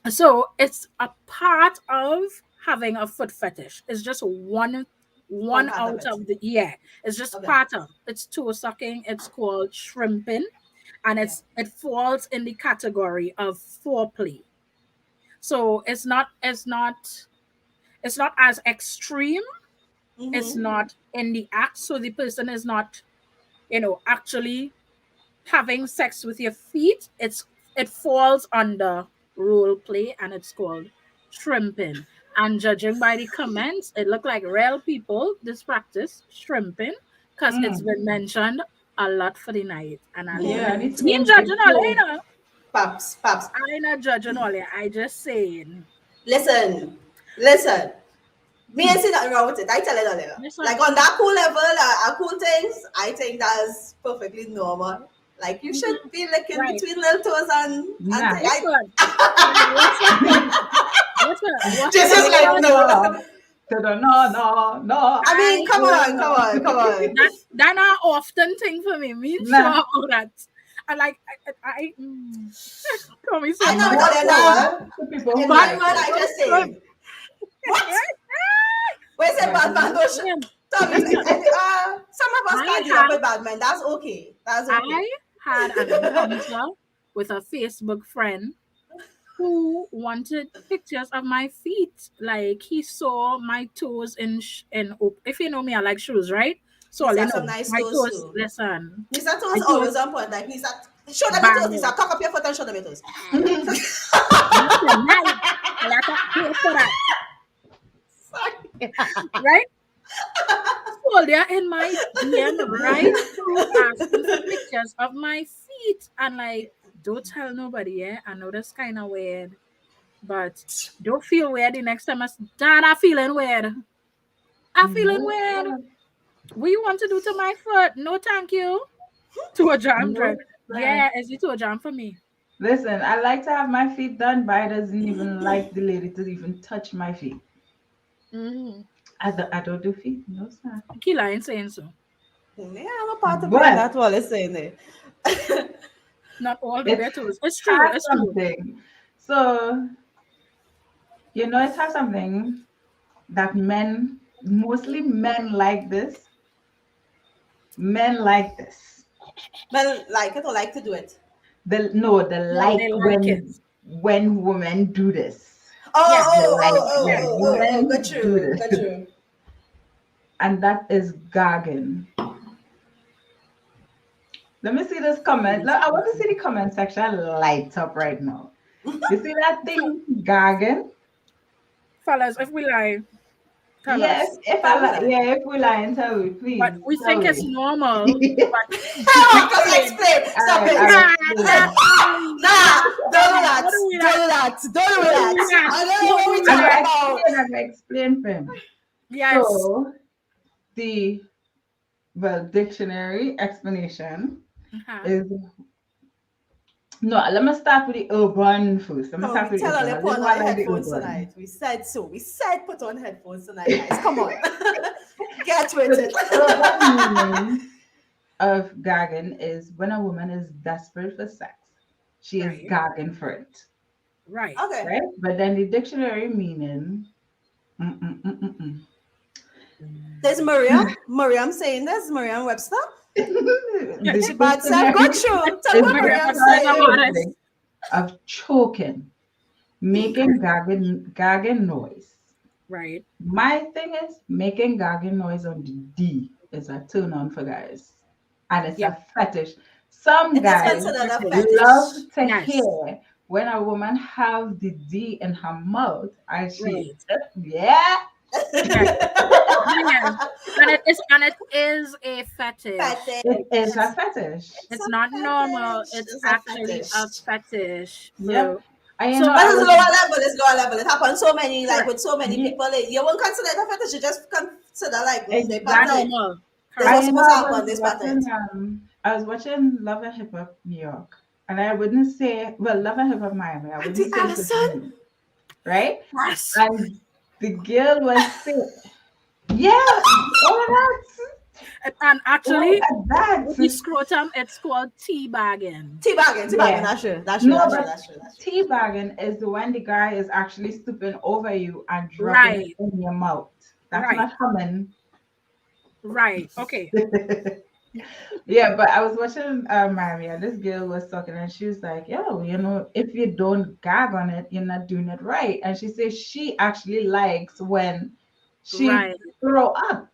so it's a part of having a foot fetish. It's just One one part of out it. of the yeah. It's just Okay. part of. It's toe sucking. It's called shrimping, and Okay. it falls in the category of foreplay. So it's not as extreme. It's Mm-hmm. not in the act. So the person is not actually having sex with your feet. It falls under role play, and it's called shrimping. And judging by the comments, it looked like real people this practice shrimping because it's Hmm. been mentioned a lot for the night. And I Yeah, Mm-hmm. and it's me been judging it's all so Pops, pops. I ain't not judging all I just saying. Listen. Me ain't see nothing wrong with it. I tell it earlier. Like Listen, on that cool level, cool things, I think that's perfectly normal. Like you should mhm, be licking right. between little toes and nah. thing. I Listen, right. What's just up? is like no. No, no, no. I mean, I come Yeah, on, come no. on, come on. that not often thing for me. Me sure Nah. about that. I like call me I so know But we bad. told that's you cool. now. The people who In Bad one like word, man it. I don't just shrimp. say, what? Wait, say bad man don't Listen, Tell me, listen. some of us I can't deal up had with bad men. That's okay. That's okay. I had an encounter with a Facebook friend who wanted pictures of my feet. Like he saw my toes if you know me, I like shoes, right? So all Nisa you have some know, nice my toes toes. too. Listen, Nisa my toes toes always on point. Like Nisa, show them your toes. Nisa, bang. cock up your foot and show them your toes. Listen, nice. I have to pay for that, right? So they're in my DM right through asking for pictures of my feet and like, don't tell nobody, yeah. I know that's kind of weird, but don't feel weird the next time Dad, I feeling weird. I feeling No, weird. sir. What you want to do to my foot? No, thank you. To a jam No, dread. sir. Yeah, is it to a jam for me? Listen, I like to have my feet done, but I doesn't even like the lady to even touch my feet. Mm-hmm. I don't do feet, no sir. Kila ain't saying so. Yeah, I'm a part to play in But that what it's saying there. Not all do it their toes. It's true. has It's true. something. So, it has something that mostly men like this. Men like this. Men like it or like to do it. The No, they like like it. when women do this. Yeah, They like, yeah. yeah, Go women do true, this. go true. And that is gagging. Let me see this comment. Look, I want to see the comment section light up right now. You see that Fe- thing gagging? Fellas, if we lie, tell Yes, us. if Tell I me like, that. yeah, if we lying, tell me, But please we tell think it's me. normal. But Just explain. explain. Stop All right, it. I'll Ah, explain. Nah, don't do what that. do we Don't like? do that. Don't do What do that. we like? I don't know What what do we're we I'm talking like? gonna about. explain. I'm gonna explain for him. Yes. So the dictionary explanation Uh-huh. is No, let me start with the urban first. Let me Come on, start we with the tell urban. her I put just on want our like the headphones urban. tonight. We said so. We said put on headphones tonight, guys. Come on. Get with So it. the urban meaning of gagging is when a woman is desperate for sex. She is Right. gagging for it, Right. Okay. right? But then the dictionary meaning, mm, mm, mm, mm, There's Miriam. Miriam saying this. Miriam Webster. Yeah, the She bad self. dictionary Go through. Tell is what Maria, Miriam Maria saying. Tavares. definition of choking, making gagging noise. Right. My thing is making gagging noise on the D is a turn on for guys. And it's Yeah. a fetish. Some It is guys considered a Exactly. love fetish. to Yes. hear when a woman have the D in her mouth and she Right. yeah. Yeah. Yeah. And it is a fetish. Fetish. It is a It's fetish. It's it's a not normal. fetish. It's It's a actually fetish. a fetish, Yep. bro. And you So know, But I it's was lower level. It's lower level. It happens so many, like correct. with so many yeah, people. You won't consider it a fetish. You just consider like they Not pattern exactly. it. normal. This I was Correct. you know supposed to I happen. was This pattern watching it. I was watching Love and Hip Hop New York, and I wouldn't say well Love and Hip Hop Miami. I wouldn't Auntie say it was Allison. me, right? Yes. And the girl was saying, yeah, all And that, all actually, of that. with the scrotum, it's called teabagging. Teabagging. Teabagging. Yeah. That's true. That's true. No, That's true. but That's true. That's true. teabagging is the when the guy is actually stooping over you and dropping it Right. in your mouth. That's Right. not humming. Right. Okay. Yeah, but I was watching Miami and this girl was talking and she was like, yo, you know, if you don't gag on it, you're not doing it right. And she says she actually likes when she Right. throw up,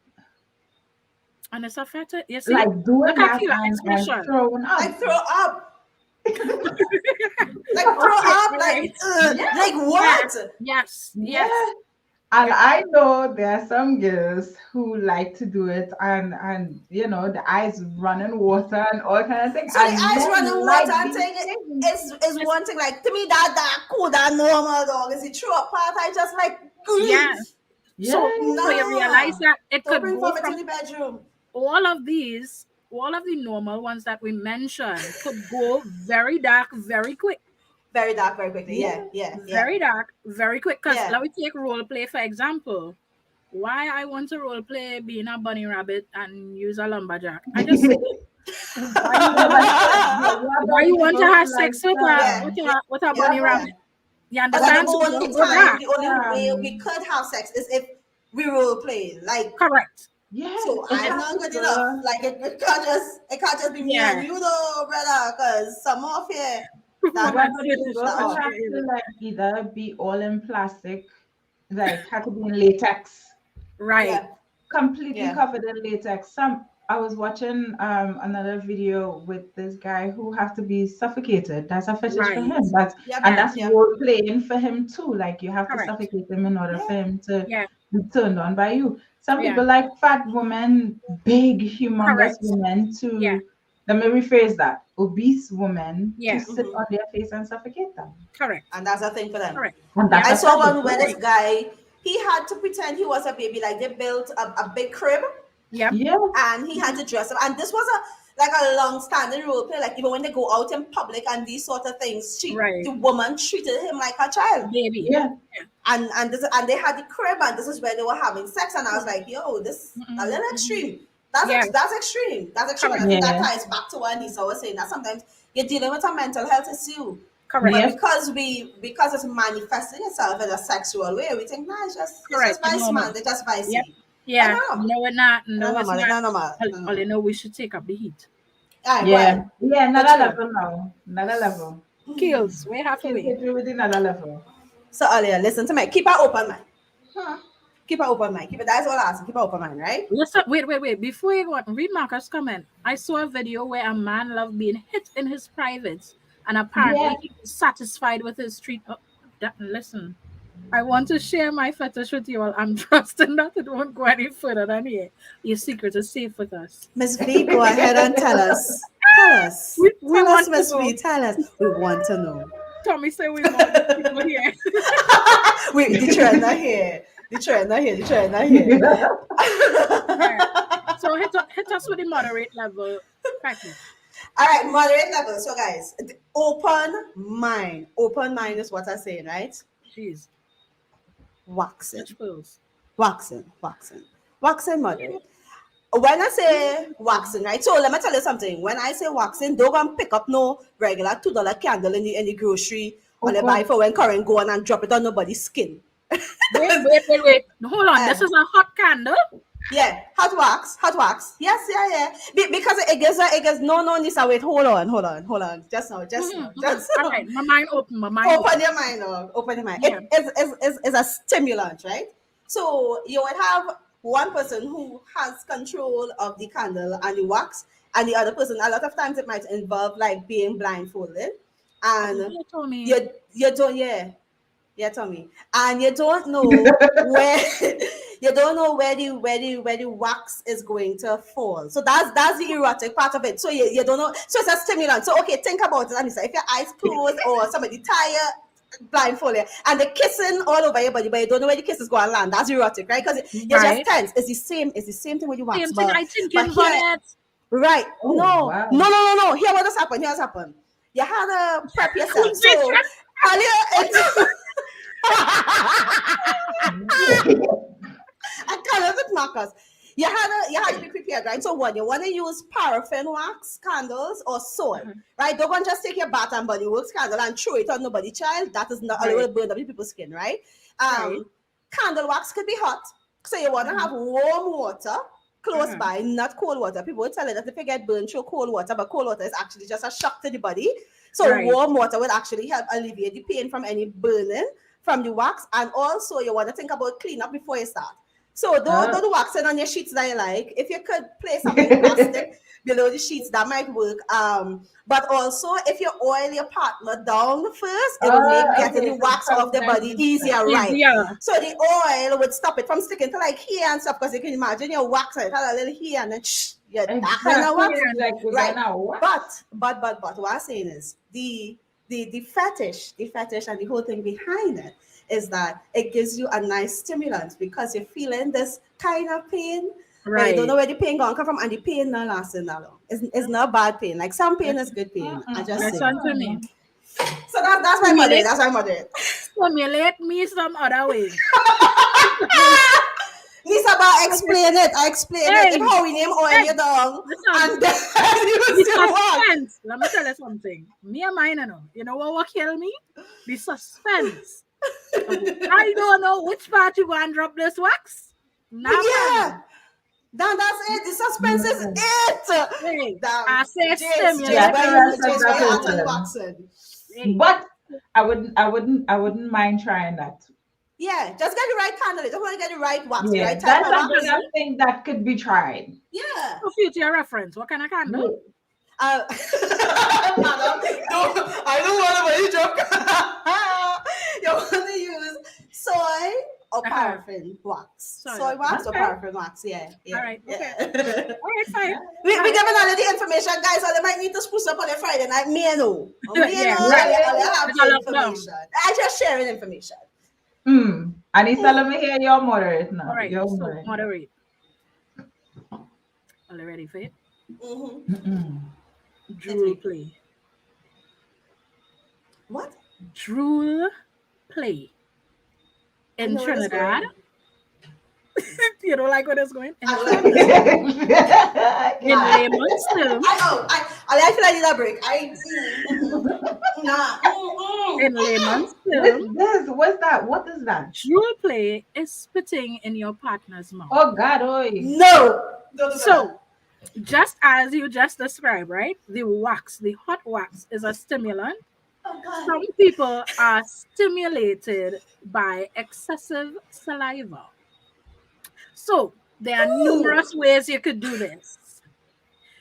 And it's a fetish. You see? like Look doing at that your and expression. throwing Like up. throw up. Like throw Okay. up. Right. Yeah, Like Yeah. what? Yes. yeah. Yes. And Yeah. I know there are some girls who like to do it and you know the eyes running water and all kind of thing. So the And eyes men running like water and these thing things. is It's, one thing. Like to me, that cool, that normal dog. Is the throw up part? I just like, yeah. Yeah, So you realize nah. that it Don't could bring go vomit to from the bedroom. all of the normal ones that we mentioned could go very dark very quick. Very dark, very quickly. yeah, Yeah, yeah, yeah, Very dark, very quick. Because yeah. let me take role play for example. Why I want to role play being a bunny rabbit and use a lumberjack? I yeah. just say, why you Yeah, want but to yeah, why but you want to people have who sex like yeah, yeah, with a yeah, bunny yeah, yeah. rabbit? You But the understand? So only don't go time, dark. the only way we um, could have sex is if we role play. Like, Correct. yeah, so it I'm has not to good enough. go. Like it can't just be me and Yeah. you though, brother. Cause some off here that Yeah, Woman but the fetish. girl that would off. have to like either be all in plastic, like had to be in latex, Right. Yeah, completely yeah. covered in latex. Some I was watching another video with this guy who have to be suffocated. That's a fetish for Right. him. Yep, And Yes. that's yep, role playing for him too. Like you have to Correct. suffocate him in order yeah. for him to Yeah. be turned on by you. Some Yeah. people like fat women, big, humongous Correct. women Yeah. to let me rephrase that. Obese women to Yeah. sit Hmm. on their face and suffocate them. Correct. And that's a thing for them. Correct. And Yeah. that's I a saw fetish, one where this right? Right. guy he had to pretend he was a baby. Like they built a big crib Yep. Yeah, and he had to dress up. And this was a long standing role play. Like even when they go out in public and these sort of things, Right. the woman treated him like a child. Baby. yeah, Yeah. And they had the crib and this is where they were having sex. And I was like, yo, this a Mm-mm, little mm-mm. extreme. That's Yeah. that's extreme. That's extreme. And I Correct. think that yeah, ties back to what Lisa was saying that sometimes you're dealing with a mental health issue. But Correct. yeah. because it's manifesting itself in a sexual way, we think, nah, it's just Correct. It's vice, normal. man. They just Yep. vicey. But Yeah. no, No, it's not. no, No, it's normal, not. no, normal, no, All you normal. know, we should take up the heat. All right, go Yeah, ahead. yeah, Go another through. level now. Another level. Kills. We have Kids away. hit you with another level. So earlier, listen to me. Keep an open mind. Huh. Keep an open mind. Keep it. That's all I ask. Keep an open mind, right? Listen, wait. Before you go on, read Marcus' comment. I saw a video where a man loved being hit in his privates, and Yeah. apparently he was satisfied with his treat. Oh, listen, I want to share my fetish with you all. I'm trusting that it won't go any further than here. Your secret is safe with us. Miss V, go ahead and tell us. Tell us. We Tell us, want to Miss know. V. Tell us. We want to know. Tommy say we want the people here. Wait, the trend not here. The trend not here. The trend not here. Yeah. So hit us with the moderate level fetish. All right, moderate level. So, guys, open mind. Open mind is what I'm saying, right? Jeez, Waxing, which pills? waxing, moderate. When I say waxing, right? So let me tell you something. When I say waxing, don't go and pick up no regular $2 candle in the grocery Oh or they buy God. for when current go on and drop it on nobody's skin. Wait. Hold on. Eh, This is a hot candle. yeah, hot wax. Yes, yeah. Because it gives no, Nisa, wait, hold on. Just All now. right, my mind open. My mind Open open. your mind, dog. Open your mind. Yeah. It is a stimulant, right? So you would have one person who has control of the candle and the wax, and the other person. A lot of times it might involve like being blindfolded, and You told me. you don't yeah, Tommy, and you don't know where you don't know where the wax is going to fall. So that's the erotic part of it. So you don't know. So it's a stimulant. So okay, think about it. And if your eyes closed or somebody tie you blindfolded and the kissing all over your body, but you don't know where the kiss is going to land. That's erotic, right? Because you're just Right. tense. It's the same. It's the same thing with the wax, Same thing. but I but thinking about here, it. right? Oh No, wow. no, no, no, no. Here what has happened. Here's happened. You had to prep yourself. So Confusion. earlier into I cannot with markers. You had to be prepared, right? So one, you want to use paraffin wax candles or soy, right? Don't want to just take your bath and body works candle and throw it on nobody child. That is not a Right. will burn up people's skin, right? Right. Candle wax could be hot. So you want to have warm water close Uh-huh. by, not cold water. People will tell you that if you get burned through cold water, but cold water is actually just a shock to the body. So Right. warm water will actually help alleviate the pain from any burning from the wax. And also you want to think about cleanup before you start. So Uh, don't wax it on your sheets that you like. If you could place something plastic below the sheets, that might work. But also if you oil your partner down first, it will make getting okay, the so wax off the sometimes body it's easier, right? Easier. So the oil would stop it from sticking to like here and stuff because you can imagine your wax it had a little here and then that kind of exactly wax. it's like we're Right. gonna what? But what I'm saying is the fetish and the whole thing behind it is that it gives you a nice stimulant because you're feeling this kind of pain, but you don't know Right. where the pain gonna come from, and the pain not lasting that long. It's not bad pain. Like some pain is good pain. I just say. Listen to me. So that's my mother. Stimulate, That's my mother. stimulate me some other way. Lisa, but I explain it. I explain it. If Hey, how we name oil hey, you down listen. and then you The still walk. suspense. Let me tell you something. Me and mine, you know. You know what will kill me? The suspense. I don't know which part you going to drop this wax. Nah, Yeah. problem. That's it. The suspense is Mm. it. Hey, Damn. I say Yeah, stimulate Where so you me that's Jace, where you some at on the exactly. Watson? Hey, But I wouldn't mind trying that. Yeah, just get the right candle. Just want to get the right wax, the Yeah, right type that's of what wax. actually candle? a thing that could be tried. Yeah. For future reference, what kind of candle? Yeah. Madam, I don't want to joke. You want to use soy or Uh-huh. paraffin wax? Sorry. Soy wax or Okay. paraffin wax? Yeah, All yeah, right. Okay. yeah. All right. Fine. Yeah. We Fine. giving all of the information, guys. So they might need to spruce up on a Friday night. Me and know. Me and Yeah. know. Yeah, Right. yeah, I yeah. have It's a the lockdown. information. I just sharing information. Anissa, let me hear your moderate All now. right. Your So moderate. moderate. Are you ready for it? Mm-hmm. Mm-mm. Hit Drool me. play. What? Drool play I in know where this Trinidad. going. You don't like where it's going? In I don't like where this Trinidad. going. In Yeah. layman's term. I know. I feel I need a break. Nah. In layman's What's term, this? What's that? What is that? drool play is spitting in your partner's mouth. Oh God, oi. No. Don't do that. So, just as you just described, right? The wax, the hot wax, is a stimulant. Oh God. Some people are stimulated by excessive saliva. So, there are Ooh. numerous ways you could do this.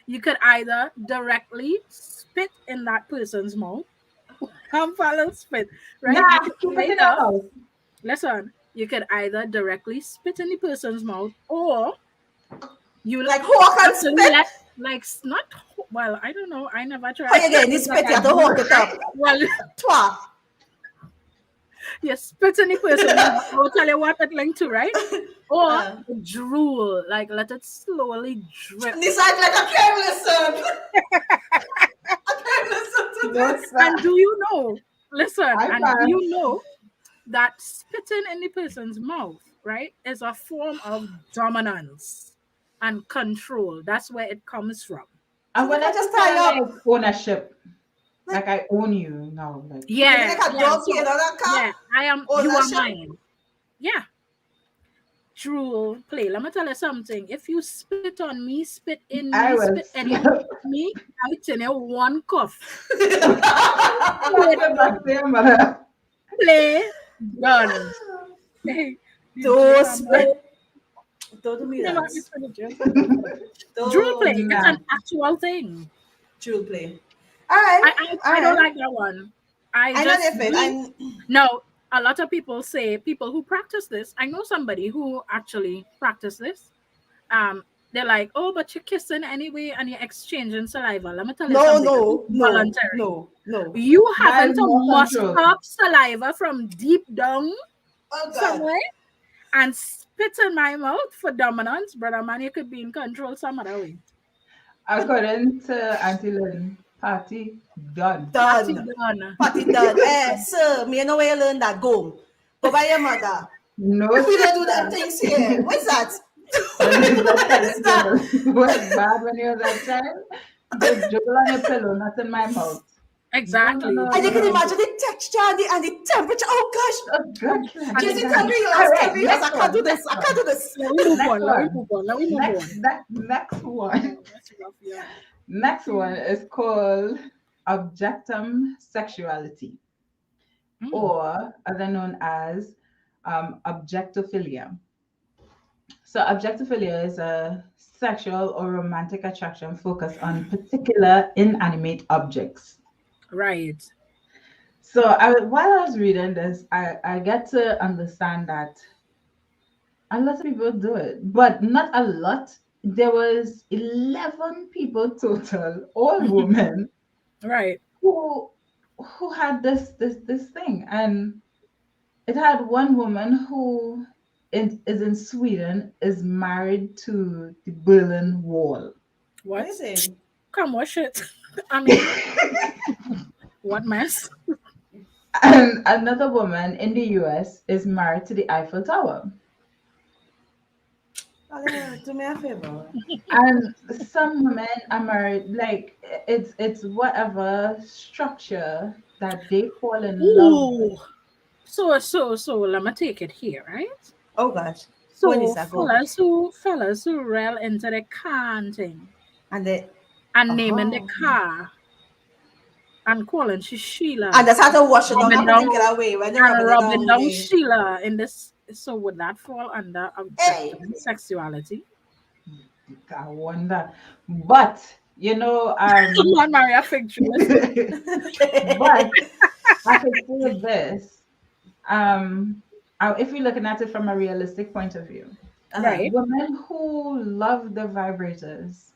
You could either directly spit in that person's mouth. I'm following spit, right? You Nah, could keep it in your either, mouth. listen, you could either directly spit in the person's mouth or you'll Like hawk and actually spit. let, like, not, well, I don't know. I never How tried. you getting this It's like spit? You a have to hawk drip, it right? up. Well, Twa. You spit in the person mouth. I will tell you what it linked to, right? Or Uh, drool, like let it slowly drip. this act like I can't listen. I can't listen to No, this. And sir. do you know, listen, I and do can't. you know that spitting in the person's mouth, right, is a form of dominance and control. That's where it comes from. So And like when I I just say tie kind you of up. like ownership, Like like I own you now, like you mean Yeah, like a yeah. dog So, paying on that car? yeah, I am, you are Ownership? mine. Yeah, true play. Let me tell you something. If you spit on me, spit in me, I spit will anywhere slap on me, I will tell you one cuff. Play you back done. to your mother. Play done. Hey, you Don't are mine. spit. Don't do me You that. might be trying to just for that. Drool play. Don't It's Nah. an actual thing. true play. All right, all I don't right. like that one. I I know just they fit. we no. A lot of people say people who practice this. I know somebody who actually practice this. They're like, oh, but you're kissing anyway and you're exchanging saliva. Let me tell you no, something. This is no, no, voluntary. no, no. You That having is to more muster control. up saliva from deep down Oh God. somewhere and spit in my mouth for dominance, brother man. You could be in control some other way. According to Auntie Lynn, party done. Party Done. done. Party done. Sir, me know where you learn that. Go. Go by your mother. No, We don't do them sir. things here. What's that? When is that What is telling that? girl was bad when you was a child? Go juggle on your pillow, not in my mouth. No, no, Exactly. no, And you no, can no. imagine the texture and the temperature. Oh gosh. Oh, good God. And the Jesse, dance. All tell right, me yours. I next can't do one, this. next I can't one, do this. Let me move next on. Let me one, move on. Let me move on. next one. Oh, that's rough, yeah. Next one is called objectum sexuality, Mm, or other known as objectophilia. So, objectophilia is a sexual or romantic attraction focused on particular inanimate objects. right. So, while I was reading this, I get to understand that a lot of people do it, but not a lot. There was 11 people total, all women, Right. who had this thing, and it had one woman who is in Sweden, is married to the Berlin Wall. What What? is it? Come wash it. I mean, what mess? And another woman in the US is married to the Eiffel Tower. Do me a favor. And some women are married, like it's whatever structure that they fall in love with. Ooh. So let me take it here, right? Oh gosh. Go, So Lisa, go. fellas who rail into the car thing And the and naming the oh. car and calling she And Sheila that's how to wash it down a rubbing down particular way when they're rubbing it rubbing down. down Sheila in this. So would that fall under Hey. objective sexuality? I wonder. But Come on, Maria Fig Tree, listen. but I could say this. If you're looking at it from a realistic point of view, Uh-huh. Right. women who love the vibrators,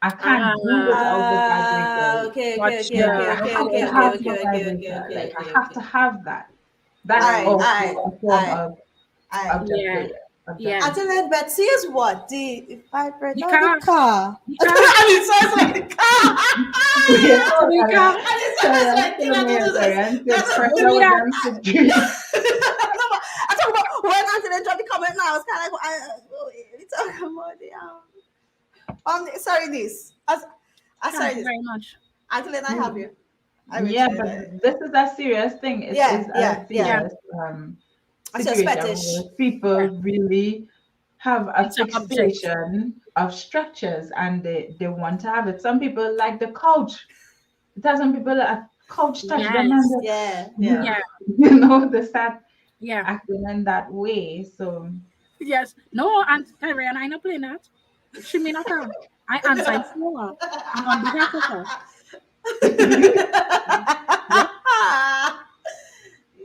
I can't do without the Ah, vibrators. okay, okay, okay, Yeah, okay, Gotcha. I okay, have okay, to Okay. okay, have okay, the okay, okay, vibrator. okay, Like I okay, have to okay. have that. All That's right, all Right. also right, a all form right, of all right. Yeah. objectophilia. Yeah. Until Objectophilia. then, Betsy is what? The The vibrator or the car. car? The car. I mean, so it's like the car. Yeah, So the car. And it sorry, sounds I'm like, can killing I me. do this? Sorry, I'm That's just Give pressure me with that. them to no, but I talk about when Anthony dropped the comment now. I was kind of like, we talking about the sorry, this. Sorry, Thank you this. very much. Anthony, I have you. I would Yeah, say but that. this is a serious thing. It Yeah, is a yeah, yeah. Yeah. serious That's just situation fetish. where people Yeah. really have a It's an object. fixation of structures and they want to have it. Some people like the couch. It has some people that a couch touch them and Yes. Yeah, they, yeah. Yeah. they start Yeah. acting in that way. So Yes. No, and Tyrion, I not playing that. She may not come. I answer for her. I'm on behalf of her.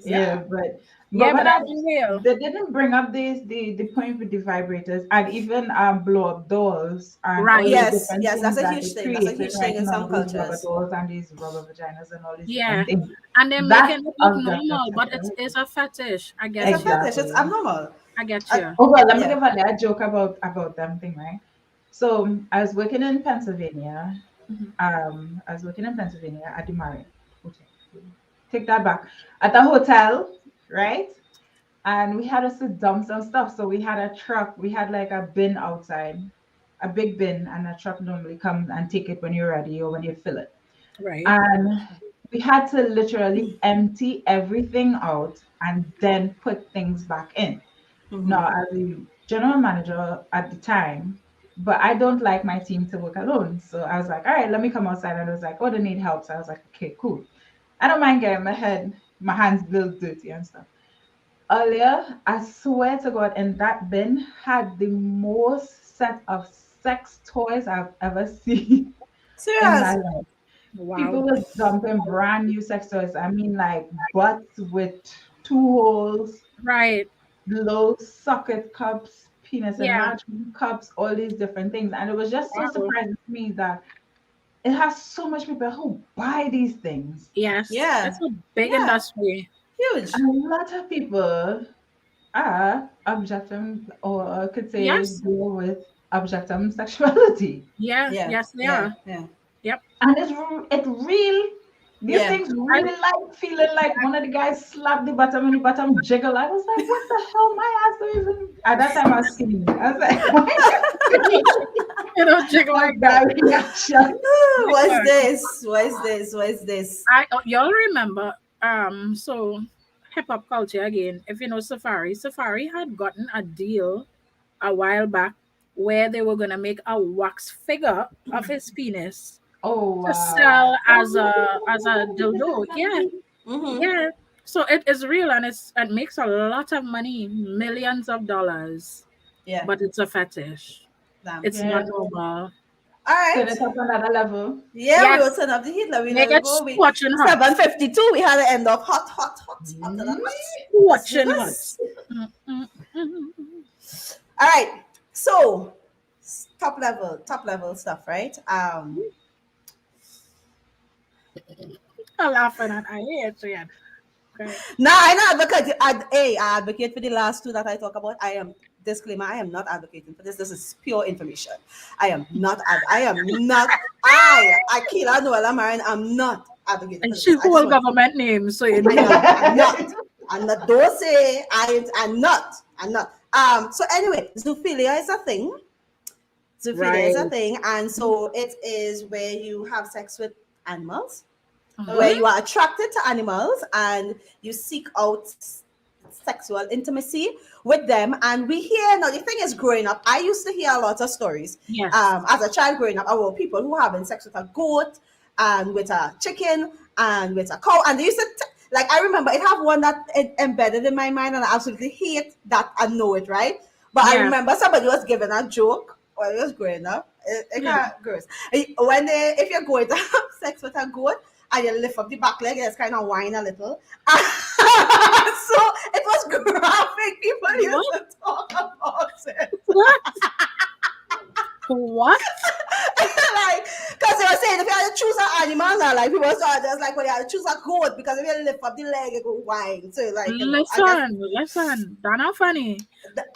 yeah, Yep. Yeah. but But Yeah, but when that was real. they didn't bring up the point with the vibrators and even blow up dolls and all Right. the Yes, different yes, that's things a that huge they thing. That's a created huge thing right in now, some these rubber cultures. dolls and these rubber vaginas and all these Yeah. different things. And they're That's making it look objective normal, but it sexuality. is a fetish. I It's a get you. fetish. It's Exactly. abnormal. I get Uh, you. Oh well, let me yeah. give a joke about them thing, right? So I was working in Pennsylvania. Mhm. I was working in Pennsylvania at the Marriott Hotel. Take that back. At the hotel, right? And we had us to dump some stuff. So we had a truck. We had like a bin outside, a big bin, and a truck normally comes and take it when you're ready or when you fill it. Right. And we had to literally empty everything out and then put things back in. Mm-hmm. Now, as a general manager at the time, but I don't like my team to work alone. So I was like, all right, let me come outside. And I was like, oh, they need help. So I was like, okay, cool. I don't mind getting my hands a little dirty and stuff. Earlier, I swear to God, in that bin had the most set of sex toys I've ever seen in my Serious. life. People Wow. was dumping brand new sex toys. I mean, like butts with two holes, Right. low socket cups, penis Yeah. enlargement cups, all these different things. And it was just so Wow. surprising to me that it has so much people who buy these things. Yes. Yeah. It's a big Yeah. industry. Huge. And a lot of people are objectum or I could say Yes. deal with objectum sexuality. Yeah. Yeah. Yes, they Yeah. are. Yeah. Yep. And it real these Yeah. things I really like feeling like one of the guys slapped the bottom and the bottom jiggle. I was like, what the hell? My ass don't even at that time I was skinny. I was like, why you know, jig have like that. that reaction? My What's God. this? What is this? What is this? Y'all remember so hip hop culture again. If you know Safari had gotten a deal a while back where they were gonna make a wax figure of his penis Oh to wow. sell as a dildo. Yeah, Mm-hmm. yeah. So it is real and it makes a lot of money, millions of dollars. Yeah. But it's a fetish. Damn. It's not Yeah. normal. All Turn right. it up another level. Yeah, we will Yes, turn up the heat. Let me make let it it go. We scorching hot. 7:52. We had to end up hot, hot, hot, hotter than hot. Let's do Scorching hot. this. Mm, mm, mm. All right. So top level stuff, right? I'm laughing at I hate it. Okay. Now I not advocate. I advocate for the last two that I talk about. I am disclaimer. I am not advocating for this. This is pure information. I am not. I am not. Akila Noella Marin. I'm not advocating And for she this. I just whole want. government name, so you I know. am. I'm not. I'm not. Don't say I'm not. I'm not. So anyway, zoophilia is a thing. Zoophilia is a Right. thing, and so it is where you have sex with animals, where Mm-hmm. you are attracted to animals and you seek out sexual intimacy with them. And we hear now the thing is growing up. I used to hear a lot of stories Yes. as a child growing up about people who having sex with a goat and with a chicken and with a cow. And they used to like I remember it have one that it embedded in my mind and I absolutely hate that I know it, right? But I Yeah. remember somebody was giving a joke while it was growing up. It Yeah. can't gross. When if you're going to have sex with a goat, and you lift up the back leg, it's kind of whine a little. So it was graphic. People used What? to talk about it. What? What? Like, because they were saying if you had to choose an animal, now, like people started just like when you had to choose a goat because if you lift up the leg, it go whine. So like, I guess Listen. That's not funny.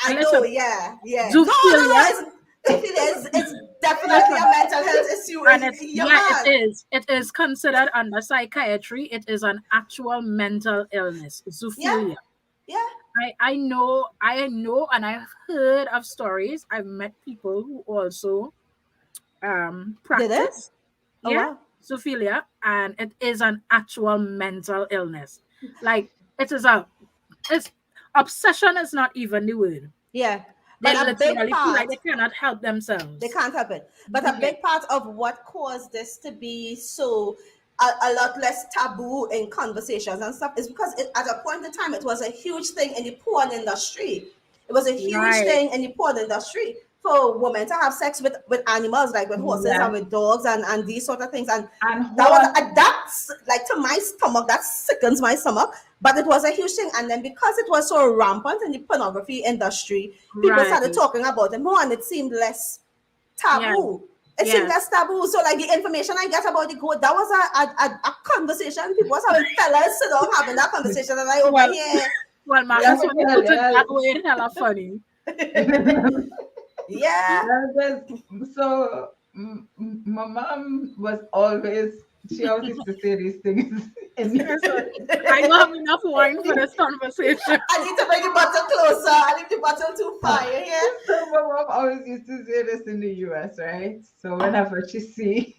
I And know, listen, yeah, yeah. No, no, no. zoophilia. It's definitely a Listen, mental health issue. and it's You're yeah, it mad. is. It is considered under psychiatry. It is an actual mental illness. Yeah, Zoophilia. yeah. I know, and I've heard of stories. I've met people who also Did it? practice, Oh yeah, wow. zoophilia, and it is an actual mental illness. Like it is a, it's obsession is not even the word. Yeah. They But a big literally feel like part they cannot help they themselves. can't help it. But a Yeah, big part of what caused this to be so a lot less taboo in conversations and stuff is because at a point in time it was a huge thing in the porn industry. It was a huge right. thing in the porn industry. for women to have sex with animals, like with horses and Yes. with dogs and these sort of things. And And that was horse. that's like to my stomach, that sickens my stomach. But it was a huge thing. And then because it was so rampant in the pornography industry, people Right. started talking about it more and it seemed less Yeah. taboo. It seemed Yes. less taboo. So like the information I get about the goat, that was a conversation. People was having fellas sit down having that conversation and I over Well, here. well, Let Marcus, me when you tell put it that you. way, it's hella funny. Yeah. So my mom was always, she always used to say these things in Yes, sir. I don't have enough wine for this conversation. I need to bring the bottle closer. I leave the bottle too far. You hear? so my mom always used to say this in the US, right? So whenever she see,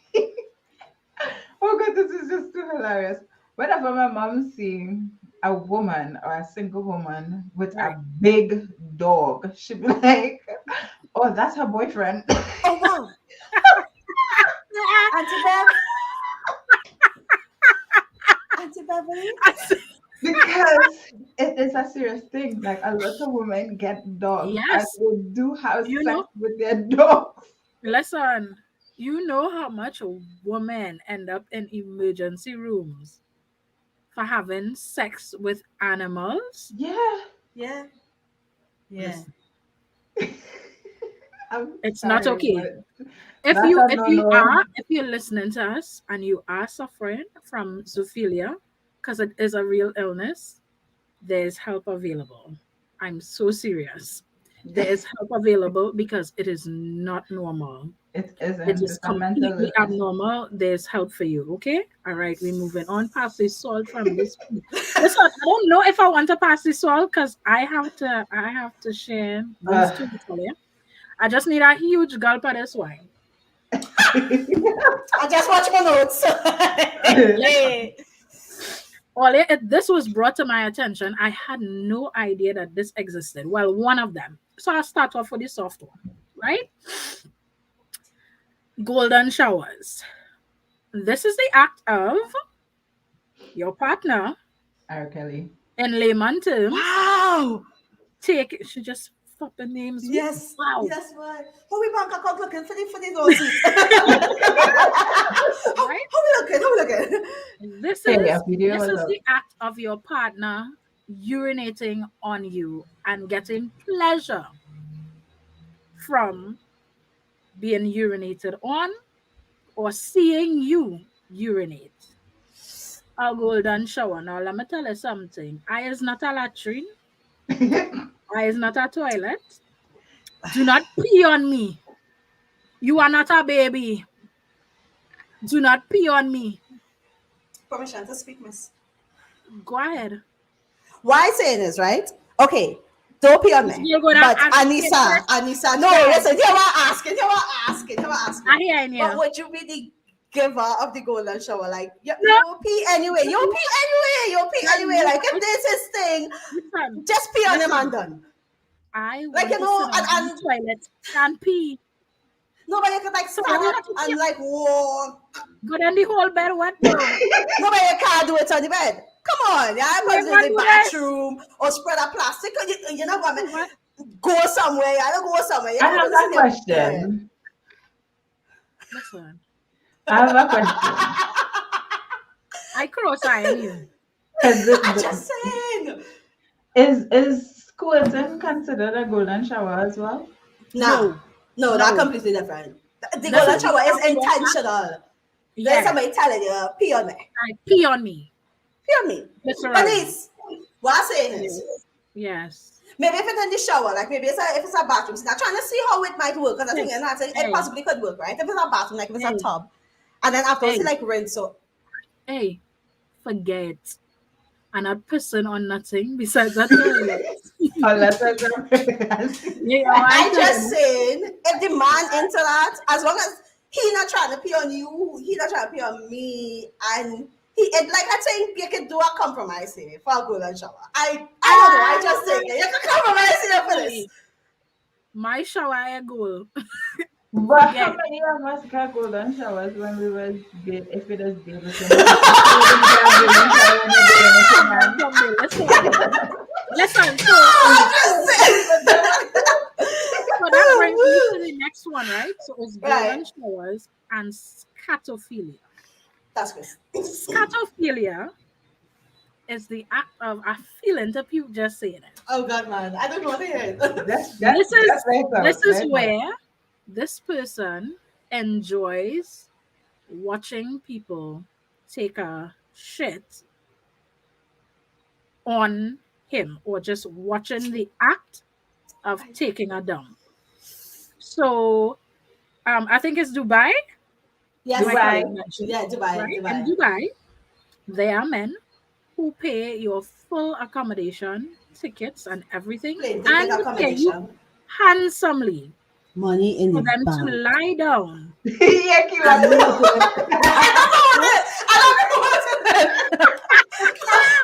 oh god, this is just too hilarious. Whenever my mom see a woman or a single woman with a Right. big dog, she'd be like, "Oh, that's her boyfriend." Oh wow. Auntie Bev. Auntie Beverly. Because it is a serious thing. Like a lot of women get dogs and Yes, they do have you sex know, with their dogs. listen, you know how much women end up in emergency rooms for having sex with animals? Yeah. Yeah. Yeah. Listen, I'm it's not sorry, okay. but that's a If no you no. are if you're listening to us and you are suffering from zoophilia, because it is a real illness, there's help available. I'm so serious. There is help available because it is not normal. It It isn't. is It's a mental completely illness. abnormal. There's help for you. Okay. All right. We're moving on past the salt from this. Listen, I don't know if I want to pass the salt because I have to share these Uh, two for you. I just need a huge gulp of this wine. I just watch my notes. Listen, Hey. Ollie, this was brought to my attention. I had no idea that this existed. Well, one of them. So I'll start off with the soft one, right? Golden showers. This is the act of your partner, R. Kelly. in layman terms, Wow. take it. She just fucked the names. Yes. Wow. Yes, why? How we bank account looking for the lawsuit? Right? How we looking? How we looking? Hey, a video This was is up. the act of your partner urinating on you and getting pleasure from being urinated on or seeing you urinate. A golden shower. Now let me tell you something. I is not a latrine. I is not a toilet. Do not pee on me. You are not a baby. Do not pee on me. Permission to speak, miss. Go ahead. Why saying this, right? Okay, don't pee on This me. girl gonna But ask me a Anissa, no, question. listen, you are asking. I hear in But here. would you be the giver of the golden shower? Like, No, you pee anyway, you pee girl, anyway. no. Like, if this is thing, Listen, just pee on him and listen. done. I Like, want to sit down in the and toilet and pee. nobody can like So I stand don't up have to pee. and like, whoa. Go down the whole bed wet though. Nobody can do it on the bed. Come on, yeah, You because ain't in gonna the do this. bathroom or spread a plastic. You know what I mean? What? Go somewhere. I don't go somewhere. You I can't have do this a in your bed. question. Listen, I have a question. I cross-eying you. Because I'm just saying. is squirting considered a golden shower as well? Nah, No, no, that's no. completely different. The This golden is the shower is actual act. intentional. There's Yeah, somebody telling you, pee on me. I pee on me. Pee on me. Literally. Denise, what I'm saying is, Yes. Yes. maybe if it's in the shower, like maybe if it's a bathroom, so I'm trying to see how it might work, because I Hey, think it hey, possibly could work, right? If it's a bathroom, like if it's a hey, tub, and then afterwards you hey, like rinse, so hey. Forget. I'm not pissing on nothing besides that toilet. Unless it's a Yeah, I I tell just you. saying, if the man into that, as long as he not trying to pee on you, he not trying to pee on me, and like I think you can do a compromise here for a golden shower. I don't know. I just think you can compromise here for this. Hey, my shower a goal. But how Forget. many of us got golden showers when we was if it is babysitting? How many got golden shower when you're doing it, Man, man? from the listen. Listen, I just But then- so that brings me to next one, right? So it's golden Right. showers and scatophilia. That's good. Scatophilia is the act of, I feel into you just saying it. Oh God, man, I don't want to hear it. This is Let out. where this person enjoys watching people take a shit on him, or just watching the act of taking a dump. So I think it's Dubai. Yes. My Dubai. colleague mentioned, Yeah, Dubai, right? In Dubai. Dubai, there are men who pay your full accommodation, tickets, and everything, Plane ticket, and pay you accommodation, handsomely money in for the them to bank. lie down Yeah, Kila, and do it. I don't want it.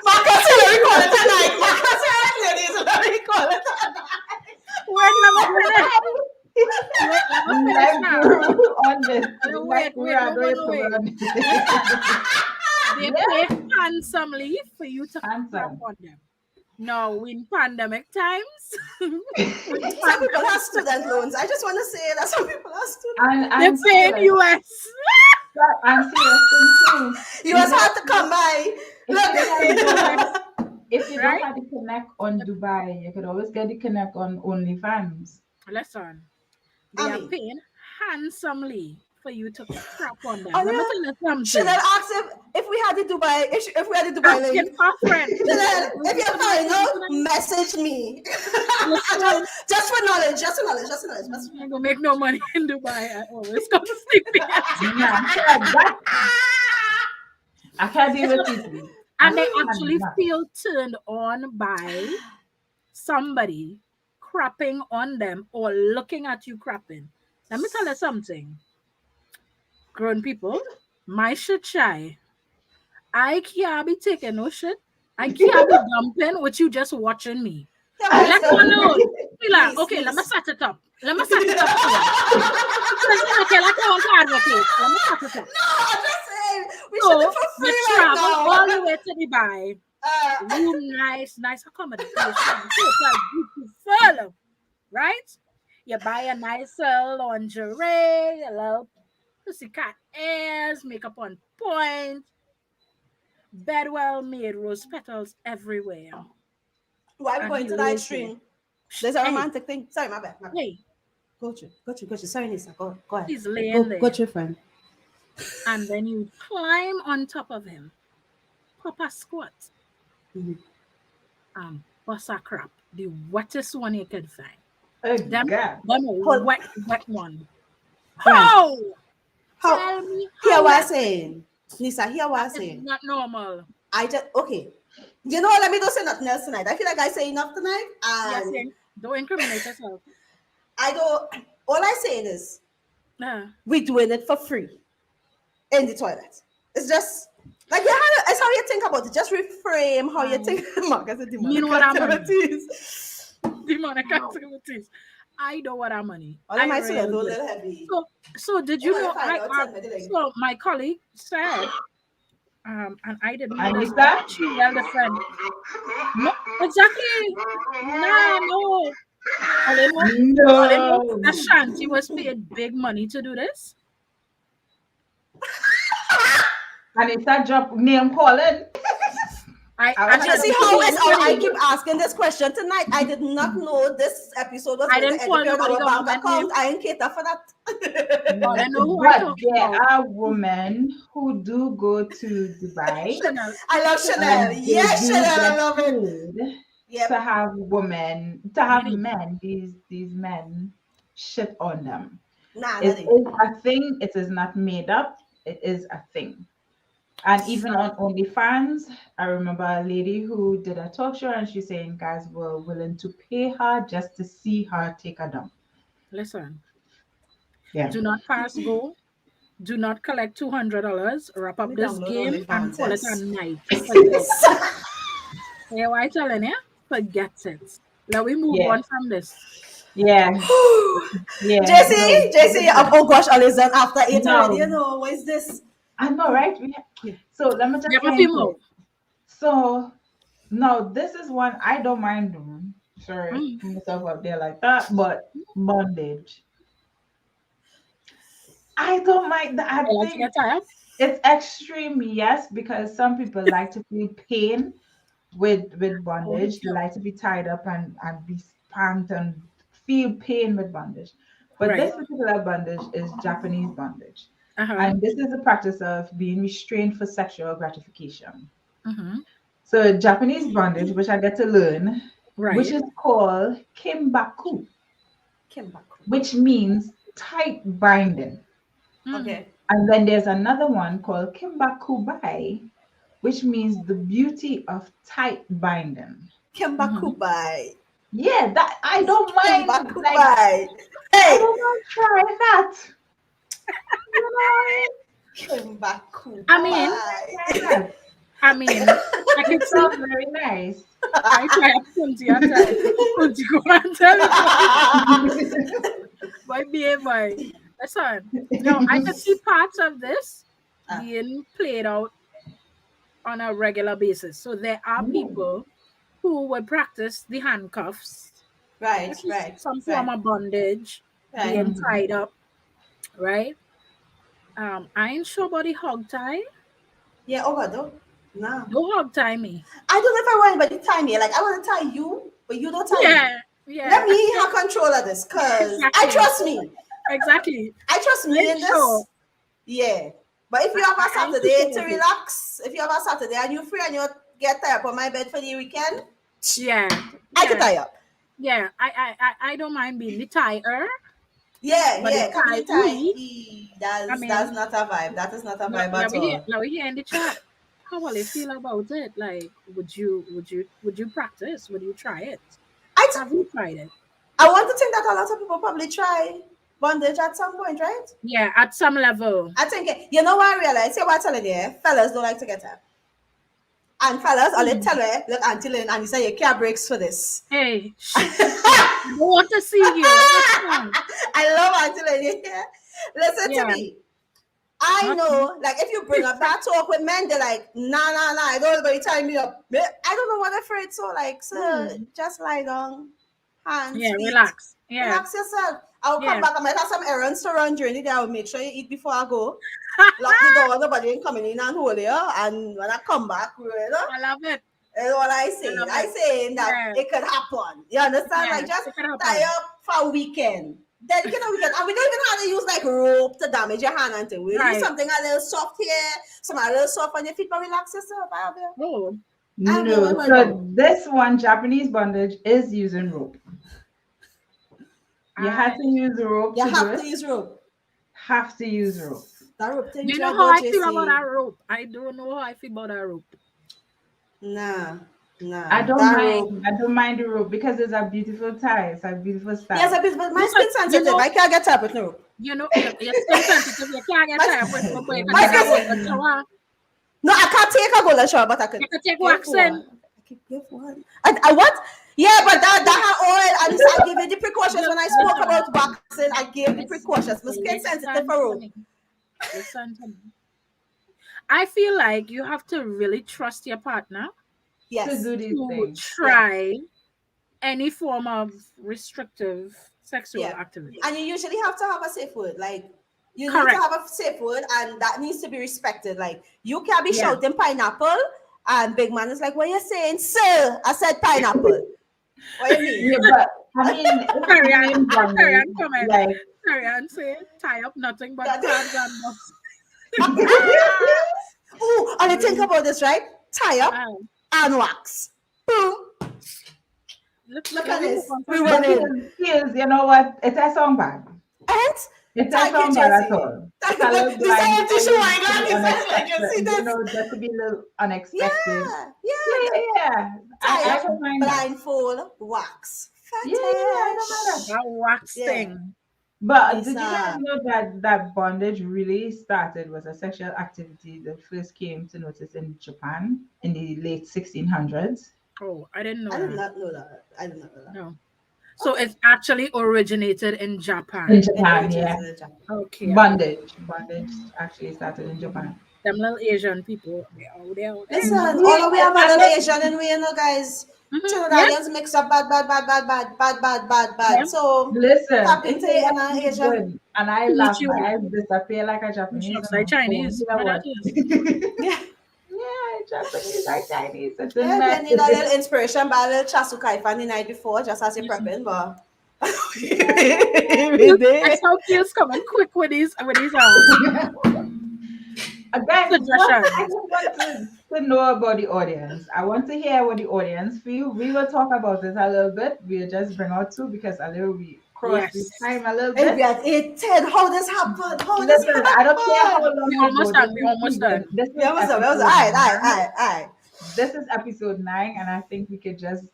Marcus, let me call it tonight. Marcus, ladies, let me call it tonight. wait, let me finish. Dubai. Wait, let me finish Neck now. guru on this. Wait, Neck guru, wait, I don't know run you cover away. on this. Listen, they Yeah, pay handsomely for you to crap handsome. on them. No, in pandemic times, in Some people pandemic have times, student loans. I just want to say that some people have student And loans. they and pay in serious. US. And serious thing too. You Even just have to come by. if They you Look. pay don't in have US, if you don't right? have the connect on Dubai, you could always get the connect on OnlyFans. Listen, they I are mean, paying handsomely for you to crap on them. oh Let me tell yeah. you Chanel something. asked if we had the Dubai, if we had the Dubai Ask your link. friend. Chanel, if Listen you're to my fine, thing no, tonight. message me. Listen, just for knowledge, just for knowledge, just for knowledge. I ain't gonna make no money in Dubai. I always come sleep here. Nah, that I can't deal with people. I And they actually cannot. feel turned on by somebody crapping on them or looking at you crapping. Let me tell you something, grown people. My shit shy. I can't be taking no shit. I can't be dumping with you just watching me. Yeah, I what I Let say? know. alone. Sheila, Niece, okay, let me niece. set it up. Let me set it up for you. Because, okay, like I want to advocate. Let me set it up. No, I'm just saying. We should live So, for you free right travel all the now. way to Dubai. Uh, Room nice accommodation, hotel beautiful, right? You buy a nice lingerie, a little pussycat airs, makeup on point, bed well made, rose petals everywhere. why are we And going he to that lays there. extreme? There's a Hey, romantic thing. Sorry, my bad. My bad. hey, Go through. Sorry, Nisa. Go ahead. he's laying Go there. through, friend. And then you climb on top of him, pop a squat, Mhm. and bust a crap. The wettest one you could find. Oh Them, God. them Hold. wet one. Right. How? How? Tell me Hear how what I'm that saying. Nisa, hear what that I'm is saying. not normal. I just okay. You know what? Let me don't say nothing else tonight. I feel like I say enough tonight, Yes, and yeah, don't incriminate yourself. I don't. All I say is Uh, we doing it for free in the toilet. It's just like you have. It's how you think about it. Just reframe how you I think. Marcus, the mean demonic what I'm money. activities. Demonic activities. I know what I'm money. All of I my students really a do. little heavy. So did You you know, you know find out 10 minutes. so my colleague said, and I didn't know this, but Anita? she well defend. No, exactly. Nah, no. All I know, No. Ashanti was paid big money to do this. Anita drop name calling. I I was did You trying not see to put how say it's name how I anything. keep calling. asking this question tonight. I did not know this episode was I going to didn't end up call in nobody our bank government name. account. I ain't cater for that. All I know who I But talking there about. are women who do go to Dubai Chanel. I love Chanel. and they Yes, do Chanel, I get love it. paid to Yep. have women, to You have did. men, these men shit on them. Nah, It nothing. is a thing, it is not made up, it is a thing. And even on OnlyFans, I remember a lady who did a talk show and she's saying guys were willing to pay her just to see her take a dump. Listen, Yeah. do not pass go. Do not collect $200. Wrap Let up me this download game and OnlyFans. call it a Yes. night. Forget. Hey, why telling you? Forget it. Let we move Yeah. on from this. Yeah. Yeah. No. JC, oh gosh, Alison, after 8 already, you No. know, what is this? I know, right? So let me Give just a get few into more. it. So no, this is one I don't mind doing. Sorry, Mm. put myself up there like that, but bondage. I don't mind that. I I like to think get tired. it's extreme, yes, because some people like to feel pain with Oh, me bondage. They too. like to be tied up and be spanked and feel pain with bondage. But Right. this particular bondage is Japanese bondage. Uh-huh. And this is the practice of being restrained for sexual gratification. Mm-hmm. So Japanese bondage, which I get to learn, which Right. is called kimbaku, Kimbaku. which means tight binding. Mm. Okay. And then there's another one called kimbakubai, which means the beauty of tight binding. Mm-hmm. Kimbakubai. Yeah, that I don't mind. Like Kimbakubai. I Hey. don't mind trying that. You know, I mean, Kimbakubai. trying that. I mean, I It can see. sounds very nice. I try to Kunti at time. Kunti go and tell me by BMI. Listen, no, I can see parts of this Ah, being played out on a regular basis. So there are Ooh. people who would practice the handcuffs, right, which is right, some form right, of bondage, right. being Mhm. tied up, right? I ain't sure about the hog tie. Yeah, over though. No. Don't hog tie me. I don't know if I want anybody to tie me. Like, I want to tie you, but you don't tie me. Yeah, Let yeah, me have control of this because I exactly, trust me. exactly. I trust I me ain't in sure. this. Yeah. But if you have a I ain't too Saturday sure to about it. relax, if you have a Saturday and you're free and you get tired up on my bed for the weekend, Yeah, I can yeah, tie up. yeah. I don't mind being the tire, Yeah, but the yeah. Come in the tie. tie. I That's mean, not a vibe. That is not a vibe at all. now we here in the chat. How will you feel about it? Like, would you practice? Would you try it? I, Have you tried it? I want to think that a lot of people probably try bondage at some point, right? Yeah, at some level. I think, you know what I realize? See what I'm telling you? Fellas don't like to get up. And fellas, I'll Hmm. tell her, look, Auntie Lynn, and you say you can't breaks for this. Hey, stop! I don't want to see you. Listen. I love Auntie Lynn. Yeah. Listen to Yeah, me. I not know, like, if you bring up that talk with men, they're like, nah, nah, nah, I don't anybody tie me up. I don't know what they're afraid. So, like, so Hmm. just lie down, hands, yeah. feet. Relax. Yeah, Relax yourself. I'll come yeah. back. I might have some errands to run during the day. I'll make sure you eat before I go. Lock the door, nobody ain't coming in and hold you. And when I come back, you know, I love it. that's what I I say. love I it. saying that Yeah, it could happen. You understand? yeah. Like just It can tie happen. up for a weekend. Dedicated weekend. And we don't even have to use like rope to damage your hand and thing. We'll use Right. something a little soft here, some a little soft on your feet, but relax yourself. Oh, I'll be No, on my so bum. this one Japanese bondage is using rope. You I. have to use rope You to do have to it. use rope. Have to use rope. That rope thing You know dread how though, I feel about JC. that rope. I don't know how I feel about that rope. Nah, I nah. don't That mind. rope. I don't mind the rope because it's a beautiful tie. It's a beautiful Yes, style. but my Listen, skin sensitive. I can't get up with no rope. your skin sensitive. You can't get My, tired with rope, but you can my take a skin golden sensitive. Mm. shower. No, I can't take a golden shower, but I could You can take give waxing. one. I could give one. I what? Yeah, but that had oil, and I gave you the precautions when I spoke Listen, about waxing. I gave the precautions. My skin sensitive listen for to rope. me. Listen to me. I feel like you have to really trust your partner To Yes, do these to things. yeah, try any form of restrictive sexual yeah. activity. And you usually have to have a safe word. Like you need to Correct. have a safe word, and that needs to be respected. Like you can't be Yeah. shouting pineapple, and big man is like, "What you saying, sir?" I said pineapple. What you mean? Yeah, but I mean, if Carry on. doing Carry bondage, on comment. like Carry on say tie up nothing but That- crabs and ducks. Ooh, and you think about this, right? Tie up Um, and wax. Boom. Look let at me move this. on We from went that. in. heels, you know what? It's a song bad. And It's a thank you, song bad at Jesse. all. It's Thank a you. little This blind, empty shoe always I to got. be This is like you unexpected, see you this. know, just to be a little unexpected. Yeah, Yeah, yeah. yeah, yeah. Tie I up, don't mind that. blindfold, wax. Yeah, yeah, yeah, I don't mind that. Fetish. That wax Yeah. thing. But did you guys Lisa. know that bondage really started was a sexual activity that first came to notice in Japan in the late 1600s? Oh, I didn't know I did that. not know that. I did not know that. No. So Okay. it's actually originated in In Japan. It Japan, yeah. originated in Japan. Okay, I, Bondage actually started in Japan. them little Asian people. They Listen, all of we Yeah, have a and little then Asian and we, guys. Yeah, Trinidadians mix up bad, bad, bad, bad, bad, bad, bad, bad, yeah. bad. So, listen, tapping if to you it in watch me Asia. good and I laugh, Konnichiwa. my eyes disappear like a Which Japanese, looks like So Chinese. you know What that what? is? Yeah. Yeah, Japanese are Chinese. It's in Yeah, if my you need a little inspiration, buy a little chasukai fan the night before, just as you're Listen, prepping, but. We Cute- that's did. how Q's coming quick with his Guys, what I suggestions. just want to know about the audience. I want to hear what the audience feel. We will talk about this a little bit. We'll just bring out two because a little we cross the Yes. time a little Hey, we bit. at 8:10. How this happened? How this Listen, I don't care how happened? long We we almost go. done. This We is almost season. done. This We is almost done. We almost episode done. All right, all right, all nine. right, all right. This is episode 9, and I think we could just,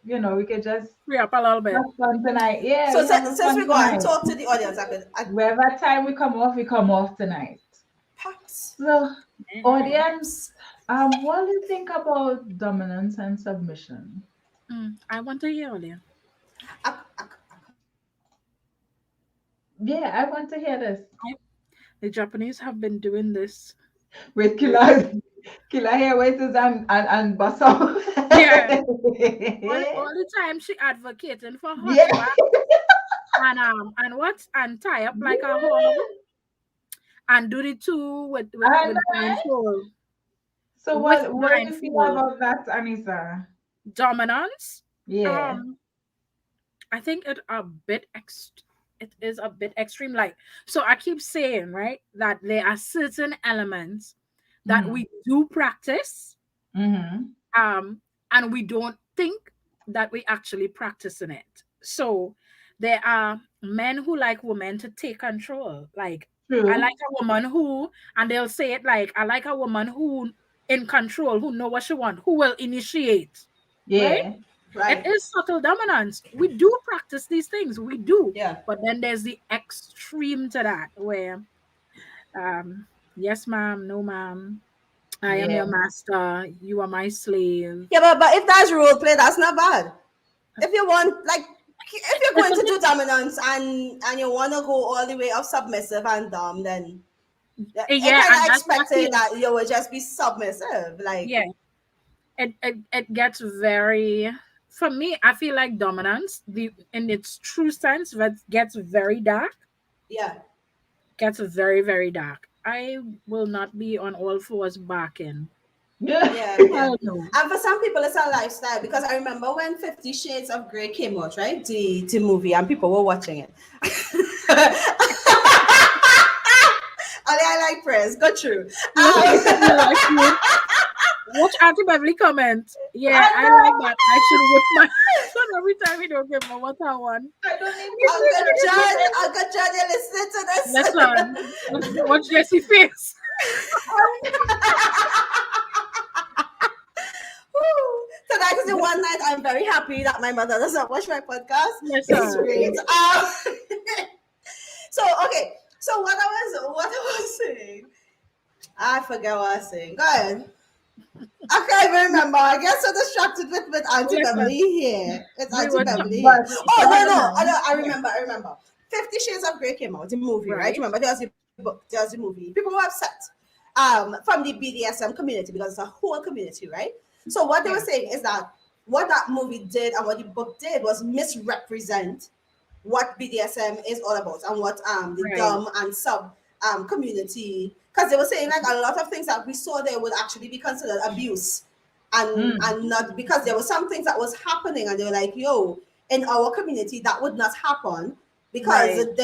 we could just Free up a little bit. have fun tonight. Yeah, So we having since we fun go and tonight. talk to the audience, Wherever time we come off tonight. Pax. So, Mhm. audience, what do you think about dominance and submission? I want to hear you. Ak- ak- Yeah, I want to hear this. The Japanese have been doing this. Wait, Killer here, wait is and Basso. Yeah. All the time she advocating for hot Yeah, bath and what and tie up like a hog yeah. and do the two And with blindfold. so With what do you feel blindfold. about that, Anissa? Dominance. Yeah. Um I think it is a bit extreme. Like, so I keep saying, right, that there are certain elements that Mm-hmm. we do practice, Mm-hmm. um, and we don't think that we actually practicing it. So there are men who like women to take control. Like, I like True. a woman who, and they'll say it like, I like a woman who in control, who know what she want, who will initiate, right? Yeah. It Right. is subtle dominance. We do practice these things. We do. Yeah. But then there's the extreme to that where yes, ma'am, no ma'am. I am Yeah. your master, you are my slave. Yeah, but if that's role play, that's not bad. If you want, like, if you're going to do dominance and you want to go all the way up submissive and dumb, then I Yeah, kind and of that's what I expected feel. that you would just be submissive. Like, Yeah, it gets very, for me, I feel like dominance, the in its true sense, that gets very dark, yeah. gets very, very dark. I will not be on all fours barking. Yeah. Yeah, yeah. Hell no. And for some people, it's a lifestyle because I remember when 50 Shades of Grey came out, right? The movie, and people were watching it. Only I like prayers, go true. You like you. Watch Auntie Beverly comment. Yeah, I I like know. that. I should whip my son every time we don't give me what I want. I don't need Uncle John, you're listening to this. Listen, watch Jesse face. Woo. Tonight is the one night I'm very happy that my mother doesn't watch my podcast. It's Listen. great. So okay. So what I was saying, I forget what I was saying. Go ahead. I can't even remember. I get so distracted with Auntie Listen. Beverly here. It's We Auntie were Beverly But here. Oh no, no. dominance. I remember. I remember. 50 Shades of Grey came out, the movie, right? Right. Remember, there was the book, there was the movie. People were upset from the BDSM community because it's a whole community, right? So what they were saying is that what that movie did and what the book did was misrepresent what BDSM is all about and what the Right. dom and sub community, because they were saying like a lot of things that we saw there would actually be considered abuse and not, because there were some things that was happening and they were like, yo, in our community that would not happen because Right.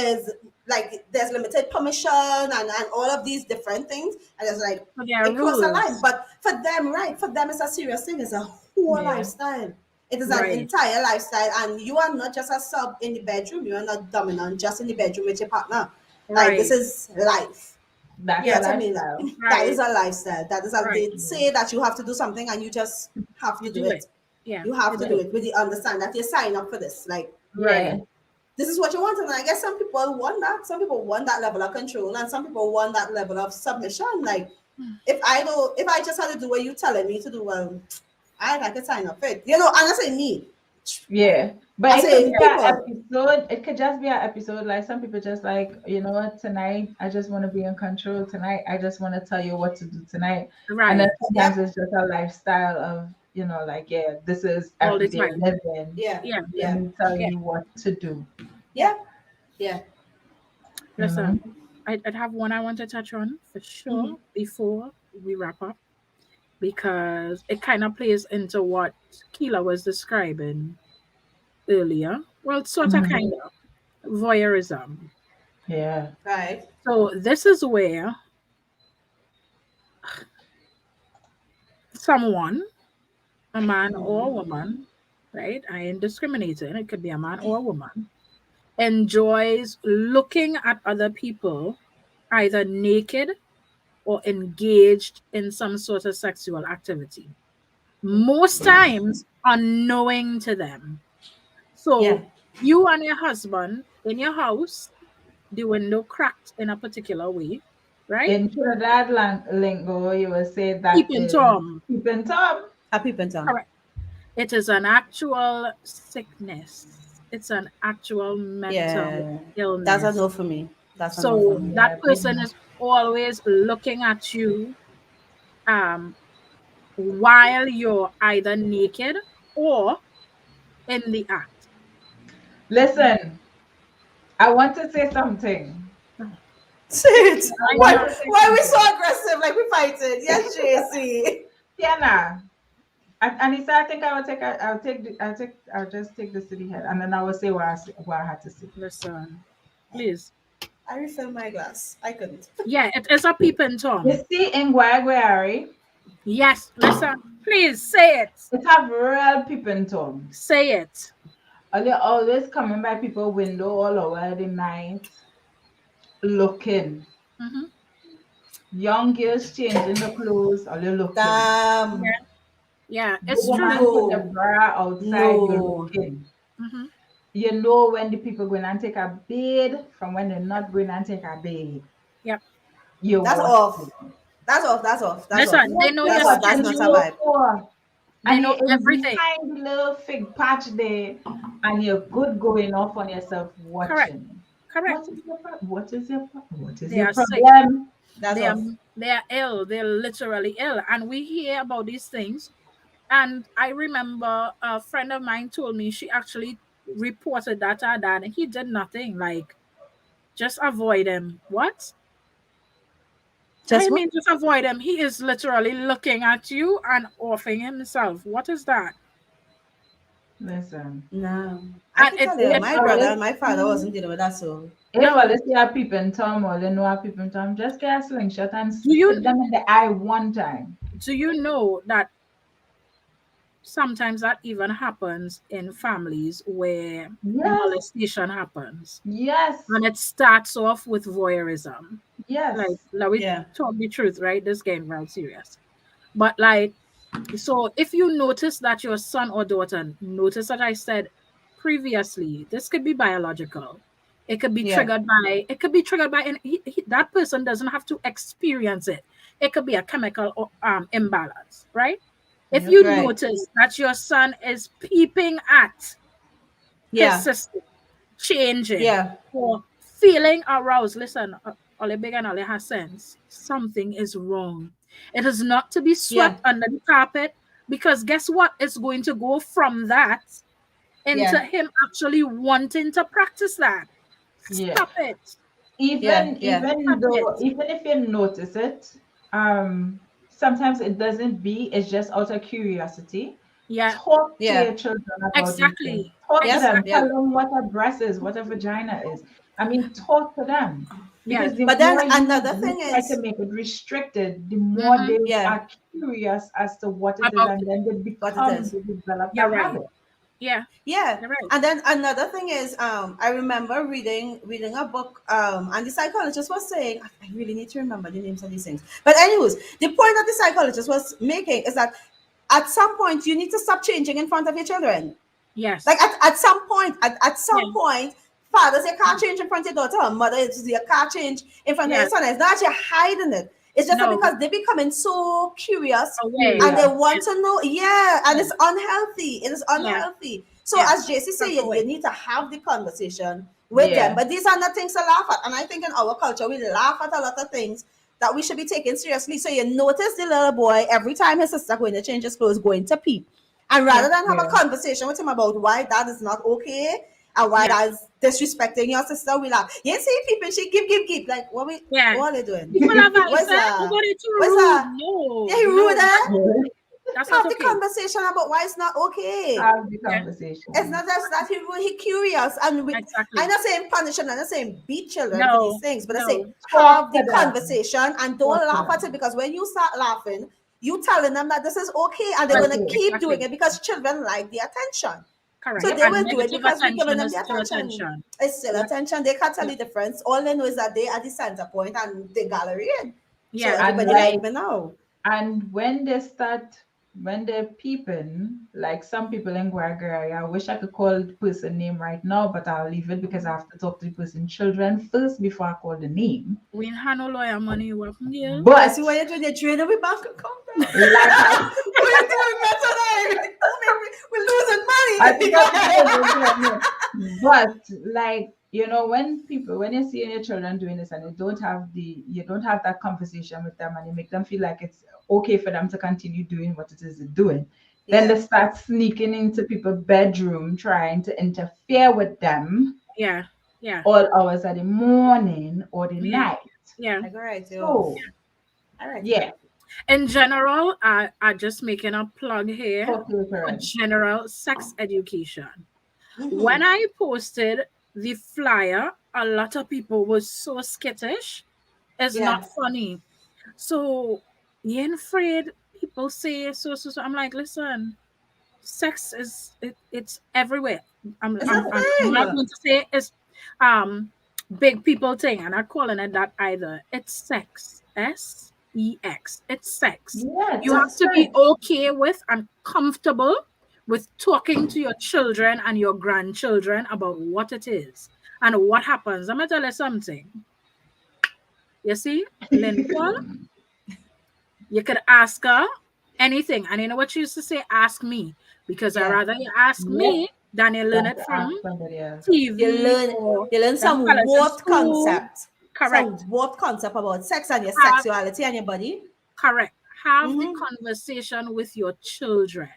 there's limited permission and all of these different things, and it's like So there are it crossed the line. rules. But for them, right, for them it's a serious thing. It's a whole Yeah. lifestyle. It is an Right. entire lifestyle, and you are not just a sub in the bedroom. You are not dominant just in the bedroom with your partner. Like, this Right. is life. That's You a know what I mean? lifestyle. That is a lifestyle. That is how Right. they say that you have to do something, and you just have to You do do it. it. Yeah. You have you to do do it with the understand that you sign up for this. Like, Yeah. this is what you want, and I guess some people want that. Some people want that level of control, and some people want that level of submission. Like, if I just had to do what you telling me to do, well, I could sign up for it. You know, and I say me. Yeah. But I it could be say an people. episode. It could just be an episode. Like some people just like, you know what, tonight I just want to be in control. Tonight I just want to tell you what to do tonight. And then Right. sometimes Yep. it's just a lifestyle of, like, yeah, this is All the everyday time. living. Yeah. Yeah. Let Yeah. me tell Yeah. you what to do. Yeah. Yeah. Mm-hmm. Listen, I'd have one I want to touch on for Mm-hmm. sure before we wrap up because it kind of plays into what Keela was describing earlier. Well, sort of, Mm-hmm. kind of voyeurism. Yeah. Right. So this is where someone, a man or a woman, right? I ain't discriminating. It could be a man or a woman, enjoys looking at other people either naked or engaged in some sort of sexual activity. Most times unknowing to them. Yeah. So you and your husband in your house, the window cracked in a particular way, right? In Trinidad lingo, you will say that Peeping is Tom. peeping Tom. Happy Penton. Correct. It is an actual sickness. It's an actual mental Yeah. That's a illness. no for me. That's a no for So me. that Yeah, big person no. is always looking at you um, while you're either naked or in the act. Listen, I want to say something. Shit. I I want know. Why to say why are we something. so aggressive? Like we fighting? Yes, JC. Tiana, and he said, I think I will take, I'll just take this to the head, and then I will say what I had to say. Listen, please. I refilled my glass. I couldn't. Yeah, it is a peeping You Tom. see, in Guaguari, Yes, listen, please say it. it have real peeping Tom. Say it. They always coming by people window all over the night, looking. Hmm. Young girls changing the clothes, all you looking. Damn. Yeah, yeah, The it's woman true. put the No. bra outside, you're No. looking. Hmm. You know when the people going and take a bed from when they're not going and take a bed. Yep. You're That's off. watching. That's off. That's off. That's off. Listen, they What know you your That's watching skin. not a low vibe. for? They And know you're in everything. behind the little fig patch there, and you're good going off on yourself Correct. watching. Correct. What is your problem? What is They your are sick. problem? That's They are off. they are ill. They're literally ill, and we hear about these things. And I remember a friend of mine told me she actually reported that to her dad, and he did nothing. Like just avoid him. What? I Just what? mean, just avoid him. He is literally looking at you and offing himself. What is that? Listen, No. I And can it tell you, if my literally brother always and my father see, wasn't dealing with that, so if no. always see a peeping Tom or they know a peeping Tom, just get a slingshot and Do you stick them in the eye one time. know that sometimes that even happens in families where Yes, molestation happens, yes, and it starts off with voyeurism. Like, yes. let me yeah. talk the truth, right? This getting real serious. But like, so if you notice that your son or daughter, notice that I said previously, this could be biological. It could be Yeah. triggered by, it could be triggered by, and that person doesn't have to experience it. It could be a chemical imbalance, right? If Yep. you Right. notice that your son is peeping at his Yeah. sister, changing Yeah. or feeling aroused, listen, Ole Big and Ole has sense. Something is wrong. It is not to be Yeah. swept under the carpet because guess what? It's going to go from that into Yeah. him actually wanting to practice that. Yeah. Stop it. Yeah. even Yeah. even Stop it. though even if you notice it, sometimes it doesn't be, it's just out of curiosity. Yeah, Talk to Yeah. your children about these things. exactly. Talk to Yep. them, tell Yep. Exactly. them what a breast is, what a vagina is. I mean, talk to them, Yeah. because the But then more another you thing try to is, make it restricted, the more Hmm. they yeah, are curious as to what it is, About and it. then what it is. they develop You're that right. habit. Yeah, Yeah. you're right. And then another thing is, I remember reading a book, and the psychologist was saying, I really need to remember the names of these things. But anyways, the point that the psychologist was making is that at some point you need to stop changing in front of your children. Like Yes. at some point, at Yeah. some point, fathers, you can't change in front of your daughter, or mother, you can't change in front of Yeah. your son. It's not that you're hiding it. It's just that No. because they're becoming so curious Away. and they Curious. want to know. Yeah, and Yeah. it's unhealthy. It is Yeah. unhealthy. So Yeah. as JC said, That's the you way. need to have the conversation with them. Yeah. But these are not things to laugh at. And I think in our culture, we laugh at a lot of things that we should be taken seriously. So you notice the little boy, every time his sister going to change his clothes, going to peep. And Yeah. rather than have a Yeah. conversation with him about why that is not okay and why Yeah. that is disrespecting your sister, we laugh. You see people, she give. Like, Yeah. what are they doing? People have I What's said, that? nobody too What's rude. that? Yeah, No, he rude, no, eh? that's not Have the okay. conversation about why it's not okay. Have the Yeah. It's conversation. not just that he curious and I'm Exactly. not saying punish him, I'm not saying beat children for these No, things, but I say no. Talk have to the them. conversation and Talk don't to laugh at it them. because when you start laughing, you telling them that this is okay and they're But gonna Okay. keep doing exactly. it because children like the attention. So Correct. Yeah. they And will do it negative because we're giving attention them is the still attention. attention. It's still Yeah. attention. They can't tell Yeah. the difference. All they know is that they are the center point and the gallery in. So Yeah. And everybody like, let me know. and when they're peeping, like some people in Guagari, I wish I could call the person name right now, but I'll leave it because I have to talk to the person children first before I call the name. We ain't had no lawyer money. What from you? I see But what you're doing. You're draining my bank account. like I, What are you doing, man, tonight? Don't make me, we're losing I money. think Go I think ahead. I know. But like, when you're seeing your children doing this and you don't have that conversation with them and you make them feel like it's okay for them to continue doing what it is they're doing, then they Yeah, start sneaking into people's bedroom trying to interfere with them Yeah. Yeah. all hours of the morning or the Yeah. night. Yeah. I go right you off. So All right you yeah, off. In general, I just making a plug here totally for correct. general sex education. Mm-hmm. When I posted the flyer, a lot of people was so skittish. It's Yeah, not funny. So you ain't afraid people say so. I'm like, listen, sex it's everywhere. it's a I'm not thing. going to say it's um big people thing. I'm not calling it that either. It's sex. Sex. It's sex. Yes, You have it's to be sex. okay with and comfortable with talking to your children and your grandchildren about what it is and what happens. I'm gonna tell you something. You see, Linda, you could ask her anything. And you know what she used to say? Ask me. Because I Yeah. rather you ask Yep. me than you learn Than it to from ask somebody else. You TV learn or you learn them some fellas in warped school. concept. Correct. Some warped concept about sex and your Have sexuality and your body. correct. Have the Mm-hmm. conversation with your children.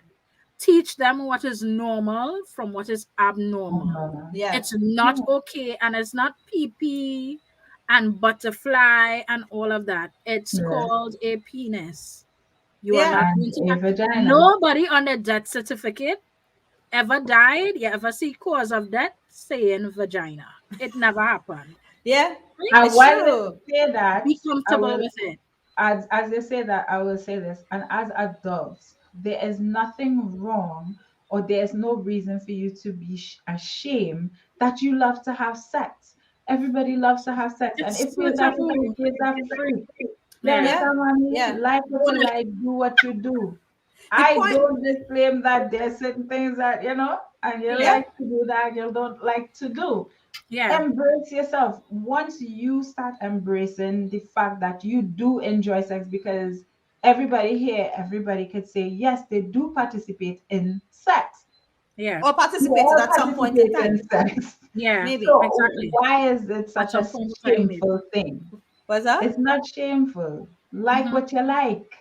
Teach them what is normal from what is abnormal. Yeah. It's not Yeah. okay and it's not pee pee and butterfly and all of that. It's Yeah. called a penis. You are Yeah. not And going to a get vagina. nobody on the death certificate ever died. You ever see cause of death saying vagina? It never happened. Yeah. Right? And It's while they true. say that, Be I comfortable will, with it. as they say that, I will say this. And as adults, there is nothing wrong, or there's no reason for you to be ashamed that you love to have sex. Everybody loves to have sex, and It's if so you're that freak, taboo. you're that freak. You Yeah. Yeah. understand what I mean? Yeah. Like what you Only- like, do what you do. The I point. don't disclaim that there's certain things that and you Yeah. Yeah. like to do that you don't like to do. Yeah. Embrace yourself. Once you start embracing the fact that you do enjoy sex, because everybody could say yes, they do participate in sex. Yeah. Or We participated all at some point in participate in time. sex. Yeah. Maybe. So Exactly. why is it At such a some point of time, maybe. shameful thing? What's that? It's not shameful. Like Mm-hmm. what you like.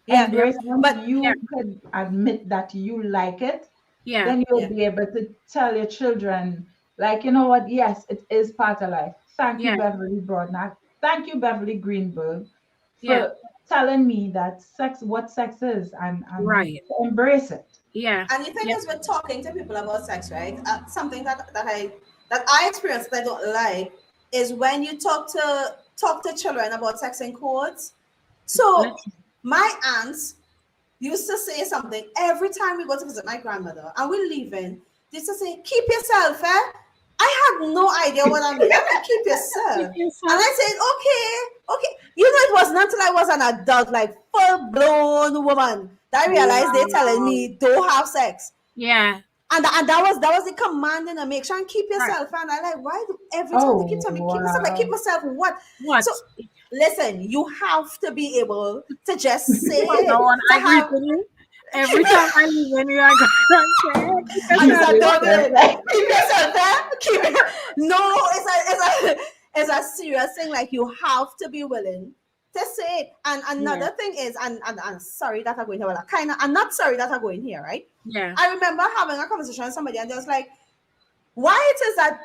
Yeah. Yep. Embrace. Once But Yeah. you could admit that you like it, Yeah. then you'll yeah. be able to tell your children, like, you know what, yes, it is part of life. Thank you, Yeah. Beverly Broadnack. Thank you, Beverly Greenberg, Yeah. for telling me that what sex is, and Right. to embrace it. Yeah. And the thing Yeah. is, we're talking to people about sex, right? Something that I experience that I don't like is when you talk to children about sex in courts. So Let's my aunts used to say something every time we go to visit my grandmother and we're leaving. They used to say, "Keep yourself, eh?" I had no idea what I mean. I'm like, "Keep keep yourself," and yourself. I said, "Okay, okay." You know, it wasn't until I was an adult, like full blown woman, that I realized they telling Wow. me don't have sex. Yeah. And that was the command in a make sure and keep Right. yourself. And I like, why do every time they keep Oh, telling me keep myself, like keep wow. myself what? So What? listen, you have to be able to just say Come on, it. no one. To I agree have with you. Every time I leave when you are gonna say, hey, keep And it's Keep yourself a yourself don't do there. it. right. Keep yourself there. Keep it. No, it's a serious thing. Like you have to be willing to say it. And Yeah, another thing is, and sorry that I'm going here, well, I'm not sorry that I'm going here, right? yeah, I remember having a conversation with somebody and they was like, why it is that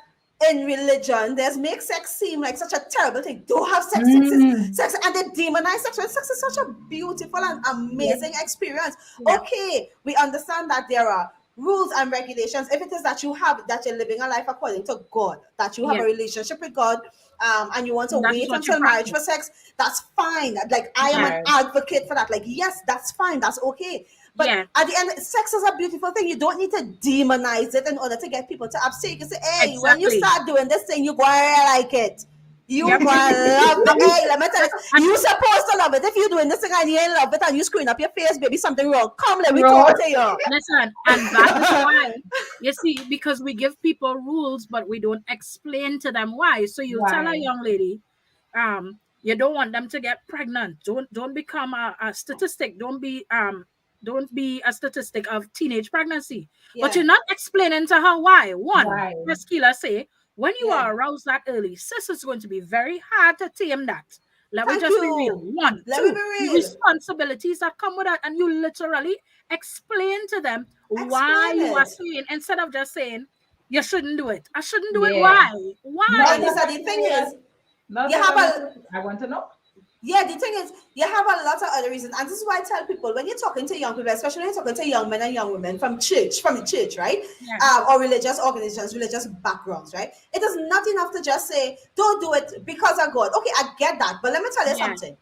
in religion there's make sex seem like such a terrible thing. Don't have sex, sex is Mm. sex, and they demonize sex. When sex is such a beautiful and Yep. amazing experience. yeah, Okay, we understand that there are rules and regulations. If it is that you're living a life according to God, that you have yeah. a relationship with God, and you want to And that is wait what you until marriage practice. for sex, that's fine. Like I am Yeah, an Right. advocate for that. Like yes, that's fine. That's okay. But yeah, at the end, sex is a beautiful thing. You don't need to demonize it in order to get people to upset. You can say, hey, when you exactly. start doing this thing, you go to like it. You Yep. gonna love it. And we, Hey, let me tell you, and you supposed to love it. If you're doing this thing and you ain't love it and you screwing up your face, baby, something wrong. Come, let me Right. talk to you. listen, and that is why, you see, because we give people rules, but we don't explain to them why. So you'll tell a Why? young lady, you don't want them to get pregnant. Don't become a statistic. Don't be a statistic of teenage pregnancy. But Yeah, you're not explaining to her why. One, Why? as Keela say, when you yeah. are aroused that early, sis, it's going to be very hard to tame that. Let me Thank just be real. you. One, Let me two, be the real. responsibilities that come with that, and you literally explain to them why Explain you are it. saying, instead of just saying you shouldn't do it. I shouldn't do it. Yeah. Why? Not And Why? this the thing necessarily. is, Not you have a necessarily. I want to know. yeah, the thing is, you have a lot of other reasons, and this is why I tell people when you're talking to young people, especially when you're talking to young men and young women from the church, right, Yeah, or religious organizations, religious backgrounds, right. It is not enough to just say, "Don't do it because of God." Okay, I get that, but let me tell you yeah, something.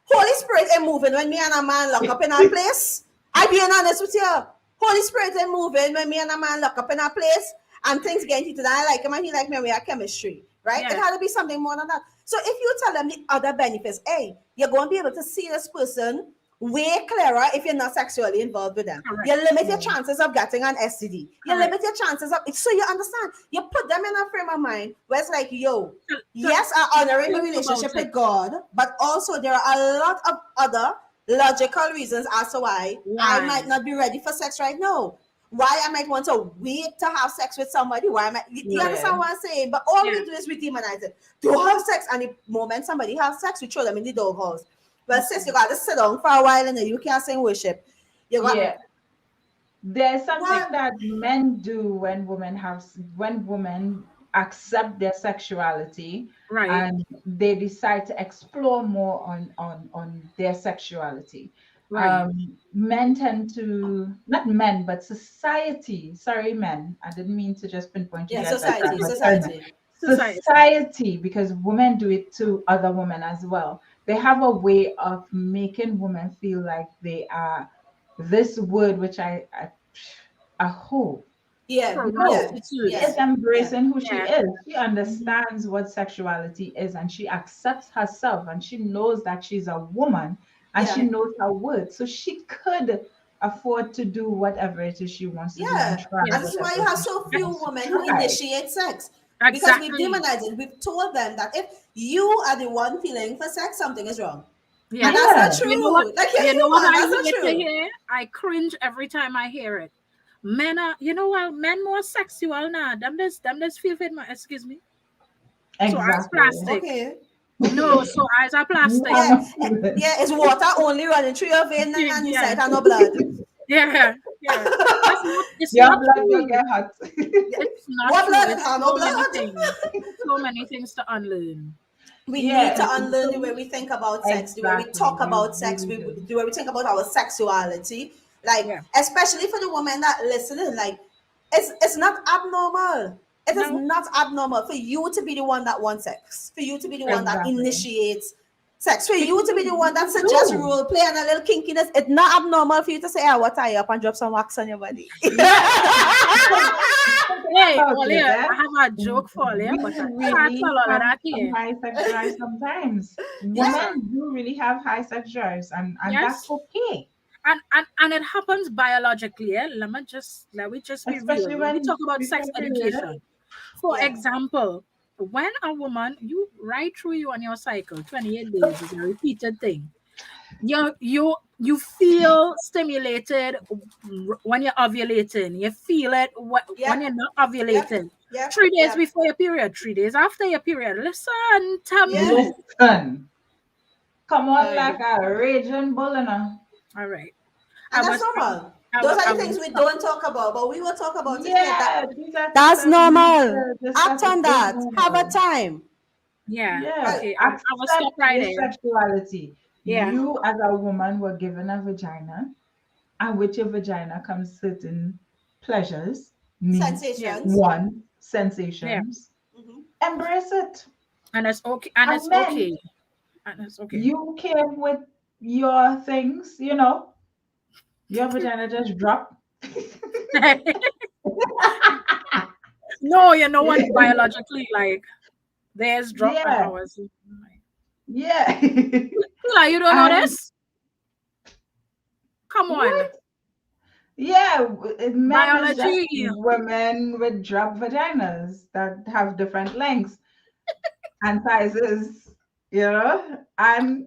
Holy Spirit ain't moving when me and a man lock up in our place. I being honest with you. Holy Spirit ain't moving when me and a man lock up in our place and things getting heated. I like him and he like me. We are chemistry, right? It yeah. had to be something more than that. So if you tell them the other benefits, hey, you're going to be able to see this person way clearer if you're not sexually involved with them. You Correct, limit your Yeah. chances of getting an STD. You correct. limit your chances of so you understand. You put them in a frame of mind where it's like, yo, Tell yes, I'm honoring tell my me about relationship it. with God, but also there are a lot of other logical reasons as to why I Why? might not be ready for sex right now. Why I might want to wait to have sex with somebody. Why I might, you Yeah. understand what I'm saying? But all Yeah. we do is we demonize it. Don't have sex, and the moment somebody has sex, we throw them in the doghouse. Well, sis, you got to sit down for a while and you can't sing worship. You got Yeah. Yeah. There's what? something that men do when women accept their sexuality Right. and they decide to explore more on their sexuality. Right. Men tend to, not men, but society. Sorry, men. I didn't mean to just pinpoint you Yeah, guys like that, society, but sorry, men. society. Society. Society, because women do it to other women as well. They have a way of making women feel like they are this word, which I hope. Yeah, No, yeah, she Prostitutes. is yeah, yeah, embracing who she Yeah. is. She Mhm. understands what sexuality is and she accepts herself and she knows that she's a woman and she yeah, knows her worth. So she could afford to do whatever it is she wants to do and yeah. try And Yes. this is why whatever you it have is so she few wants to women who try. initiate sex because we've Exactly. demonized it. We've told them that if you are the one feeling for sex, something is wrong. And Yes. that's not Yeah, You know what? true. Like you're You know what human. I That's not hate to true. hear? I cringe every time I hear it. Men are, you know what? Men more sexual now. Them this feel fit. Excuse me. So eyes exactly. plastic. Okay. No, Okay. so eyes are You plastic. have Yeah. no feelings. Yeah. It's water only running through your vein and you Yeah. sight and no blood. Yeah. Yeah. That's not. It's Your not blood will true. get hot. It's not What true. blood? It's And no so many blood. things. So many things to unlearn. We need Yeah, to unlearn the So way we think about sex, the way we exactly. talk We about sex, really do. the way we think about our sexuality. Like, yeah. especially for the women that listening, like, it's not abnormal. It is No. not abnormal for you to be the one that wants sex, for you to be the one that Exactly. initiates sex, for you Because to be the one that you suggests do. role play and a little kinkiness. It's not abnormal for you to say, "Ah, what tie you up and drop some wax on your body." Yeah. Because Thinking hey, about it, Olia, eh? I have a joke for you, We but I can't really tell all of have that some here. high sex drives sometimes. Yeah, Listen, Women do really have high sex drives, and that's yes, okay. and it happens biologically. Eh? Let me just be real. Especially When we when talk about sex before period. education, for yeah, example, when a woman, you right through you on your cycle, 28 days is a repeated thing. you feel stimulated when you're ovulating. You feel it when Yep. you're not Yep. ovulating. Yep. 3 days Yep. before your period, 3 days after your period. Listen, tell Yep. me. Listen, come on Sorry. like a raging bull, you know. All right. I And that's was normal. Those I are the things was we stuck. don't talk about, but we will talk about it here. Yeah, these are things That's that we need normal. to discuss. Act It on is that. Have a normal. time. Yeah. Yeah, Right. Okay. I was stuck accept right your there. sexuality. Yeah. You, as a woman, were given a vagina, and with your vagina comes certain pleasures, needs, Yeah. Sensations. wants, Yeah. sensations. Mhm. Embrace it. And it's okay. And And it's men, okay. And it's okay. you came with your things, you know, your vagina just dropped. No, you know what? Biologically, like there's drop and Yeah, ours. yeah. Like, you don't know And this? Come on. what? Yeah, men is just Biology. women with drop vaginas that have different lengths and sizes, you know, and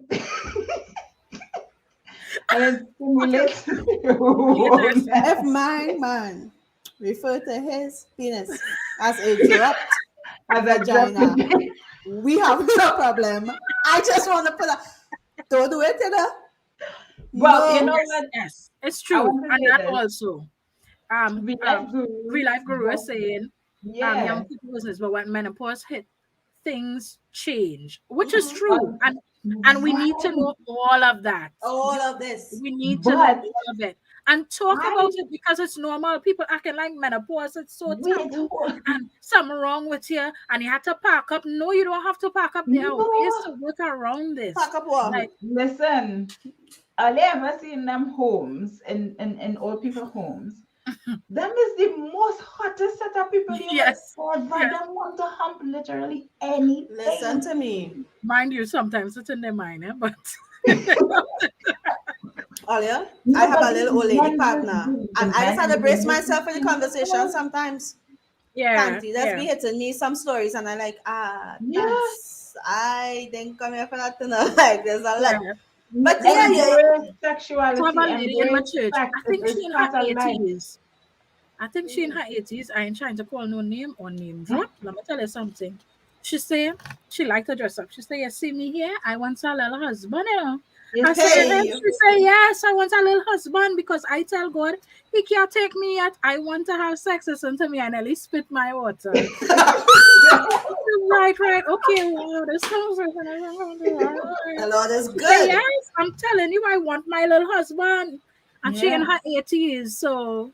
and it Okay, stimulates penis. If women my man refer to his penis as a dropped as a drop vagina, vagina. we have no problem. I just want to put a don't do it, you know? Well, you No. know Yes, what? yes, it's I true. want to And say that this. also, um, Real life um, real gurus, life guru is but saying, young yeah, people business, but when menopause hit, things change, which is Mhm. true. uh, And we need to right. know all of that. All of this. We need to know But all of it and talk I about it because it's normal. People acting like menopause, it's so wait. taboo and something wrong with you and you had to pack up. No, you don't have to pack up. There are ways No, to work around this. Pack up what? Like, listen. Have you ever seen them homes in old people homes? Them is the most hottest set of people you yes, will ever. yes. Them want to hump literally Listen anything. to me. Mind you, sometimes it's in their mind, but Earlier, I No, have but a these little old lady men, partner, the and I just men had to and brace women myself for the conversation sometimes. yeah, Panty, that's yeah, be hitting me some stories, and I like, yeah, that's I didn't come here for that to know. Like, there's a lot. yeah. But yeah, Listen, yeah, embrace I have a sexuality, lady in my embrace church. sex. I It think she is in her part of life. 80s. I think she in her 80s. I ain't trying to call no name or name drop. Let me tell you something. She say she like to dress up. She say, you see me here? I want a little husband, you know. You I say, see, hey, she say, yes, I want a little husband because I tell God he can't take me yet. I want to have sex. Listen to me. I nearly spit my water. Right, right. Okay, wow, this sounds like the Lord is she say, good. yes, I'm telling you, I want my little husband. And she in yeah, her 80s, so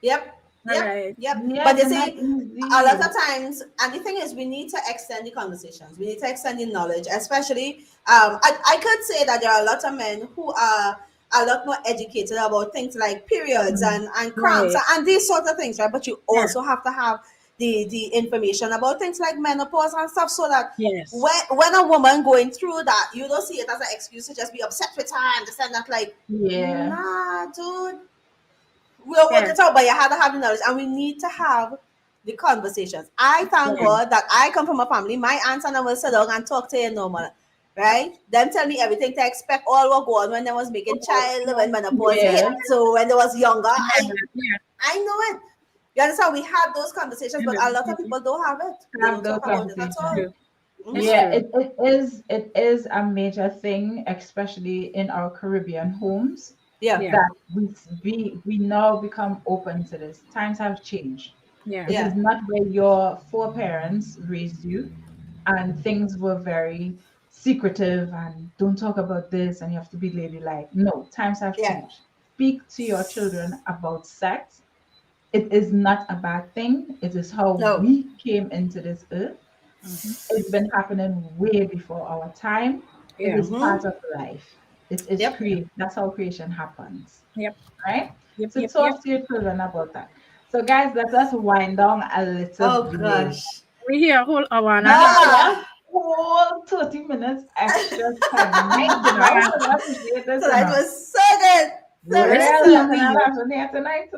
Yep, all yep, right. yep. yeah, But you they're not see, a lot easy. of times, and the thing is, we need to extend the conversations. We need to extend the knowledge, especially. I could say that there are a lot of men who are a lot more educated about things like periods and cramps Right. and these sort of things, right? But you Yeah. also have to have the information about things like menopause and stuff, so that Yes. when a woman going through that, you don't see it as an excuse to just be upset with her and this and that. Like, Yeah, nah, dude, we'll work Yeah. it out, but you have to have the knowledge, and we need to have the conversations. I thank Yeah. God that I come from a family. My aunts and I will sit down and talk to you normal, right? Them tell me everything to expect, all what go on when they was making child, when menopause hit, yeah, so when they was younger. Yeah. I know it. You understand? We have those conversations, but Yeah. a lot of people don't have it. They have don't those talk about it at It's conversations. all. true. It's Mhm. Yeah, true. it is a major thing, especially in our Caribbean homes, Yeah, Yeah. that we now become open to this. Times have changed. Yeah. It is yeah, not where your foreparents raised you, and things were very secretive and don't talk about this and you have to be ladylike. No, times have yeah. changed. Speak to your children about sex. It is not a bad thing. It is how No. we came into this earth. Hmm. It's been happening way before our time. It Yeah. is part Mm-hmm. of life. It is Yep. Yeah. create. That's how creation happens, Yep. right? Yep. So Yep. Yep. talk to your children about that. So guys, let us wind down a little Oh bit. gosh. We here a whole hour and a half. Yeah, Ah. whole 30 minutes extra tonight, you know. So we appreciate this, So you that know. was so good. So Let's Well, see. nothing happened here tonight.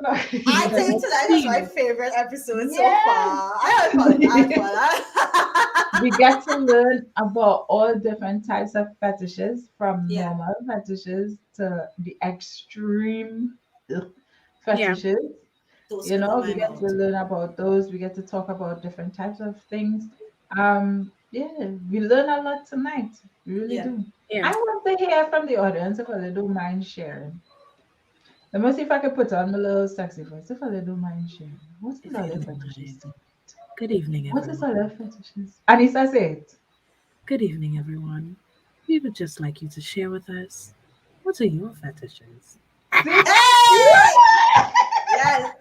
I Yeah, think let's tonight was my see. favorite episode so Yeah. far. I had fun. I had fun. We get to learn about all different types of fetishes, from Yeah, normal fetishes to the extreme ugh, Yeah, fetishes. don't You spit in know, we my get to mouth. learn about those. We get to talk about different types of things. Yeah, we learn a lot tonight. We really Yeah. do. yeah. I want to hear from the audience if they don't mind sharing. Let me see if I can put on my little sexy voice if they don't mind sharing. What is If all you their don't fetishes mind. tonight? Good evening, What is everyone. all their fetishes? Anissa, say it. Good evening, everyone. We would just like you to share with us what are your fetishes? See? Hey! Yes.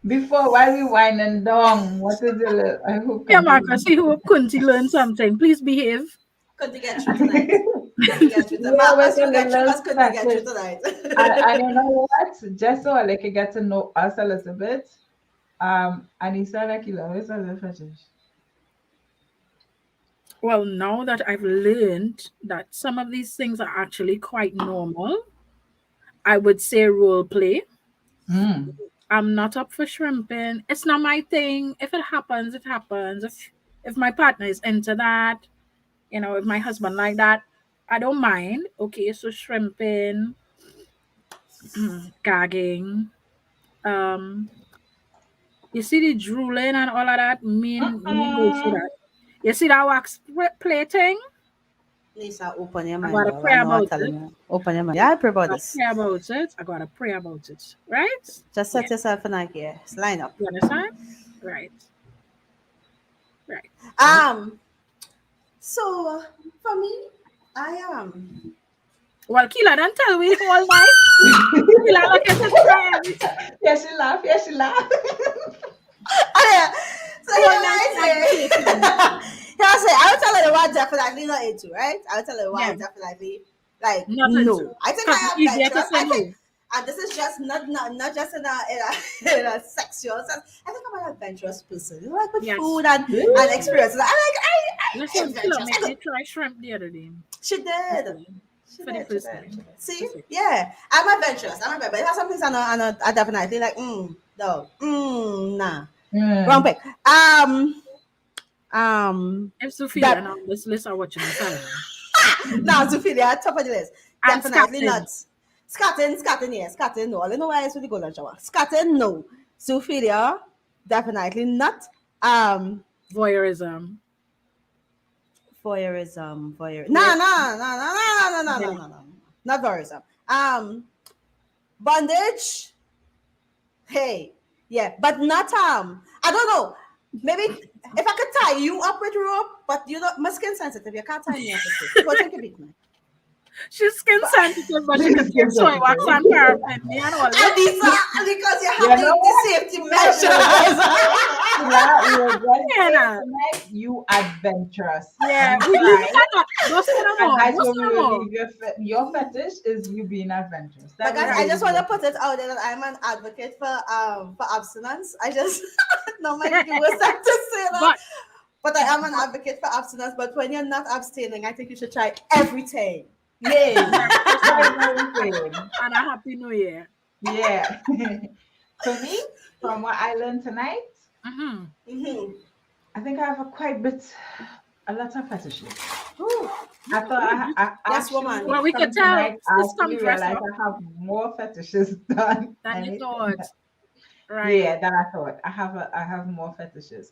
Before, while we winding down, what is your little, I hope Yeah, country. Marcus, we hope Kunti learned something. Please behave. Couldn't get through tonight. Couldn't get through tonight. Yeah, with Marcus a will get through little because couldn't get through fetish. tonight. And you know what? Just so I can get to know us a little bit. And he said like he loves a little fetish. Well, now that I've learned that some of these things are actually quite normal, I would say role play. Mm. I'm not up for shrimping. It's not my thing. If it happens, it happens. If my partner is into that, if my husband like that, I don't mind. Okay, so shrimping, gagging, um, you see the drooling and all of that. Me go for Mm-mm. that. You see that plating? Lisa, open your I mind, gotta love. pray I know I'm about telling it. you. Open your mind. Yeah, I pray about I gotta this. pray about it. I gotta pray about it. Right? Just Yeah. set yourself in that gear. Just line up. You understand? Right. Right. Um, so for me, I am. Well, Kila, don't tell me all night. Kila, look at his friends. Yeah, she laughed. Yeah, she laughed. So All here night I say, agitating. here I say, I will tell her the one definitely not into, right? I will tell her the Yeah. one definitely like Not no. into. I think Because I it's am easier to adventurous. say I think, no. and this is just not just in a sexual sense. I think I'm an adventurous person. You know, like with Yes. food and experiences. I like Listen, Kila adventurous. made me try shrimp the other day. She That's did. all. She For the did. She first did. She time. did. See? That's it. Yeah. I'm adventurous. I'm adventurous. But if I have some things I definitely like, no. Nah. Wrong Mm. pick. Um, If Sophia and that all this list are watching us along. now Sophia, top of the list. And Definitely scatting. not. Scatting, yes. Scatting, no. I don't know why it's with the golden shower. Scatting, no. Sophia, definitely not. Um, Voyeurism. voyeur. Yeah. No. Not voyeurism. Bondage. Hey, yeah, but not I don't know. Maybe if I could tie you up with rope, but you know my skin sensitive. You can't tie me up with rope. Go drink a bit, man. She's skin But sensitive, but she could Skin get soy wax sensitive. and paraffin me and all and it. these are because you You have know the what? safety You know, we were just measures. saying, Sheila, we were just Yeah, saying nah. tonight, you adventurous. Yeah, You we try. said that. Don't say no And more. that's Don't where say we no will more. leave your fetish is you being adventurous. But That guys, was I Right. just really want to your put it fetish. out there that I'm an advocate for abstinence. I just no mind the worst time to say that. but But I am an but advocate for abstinence. But when you're not abstaining, I think you should try everything. Yay. Merry That Christmas is what we're saying. and a Happy New Year. Yeah. For me, from what I learned tonight, Mm-hmm. Mm-hmm. I think I have a lot of fetishes. Whew. I thought I Yes, actually, Well, woman. we could from tell tonight, I sis come actually dressed realized up I have more fetishes than than you anything. thought. Yeah, Right. than I thought. I have more fetishes.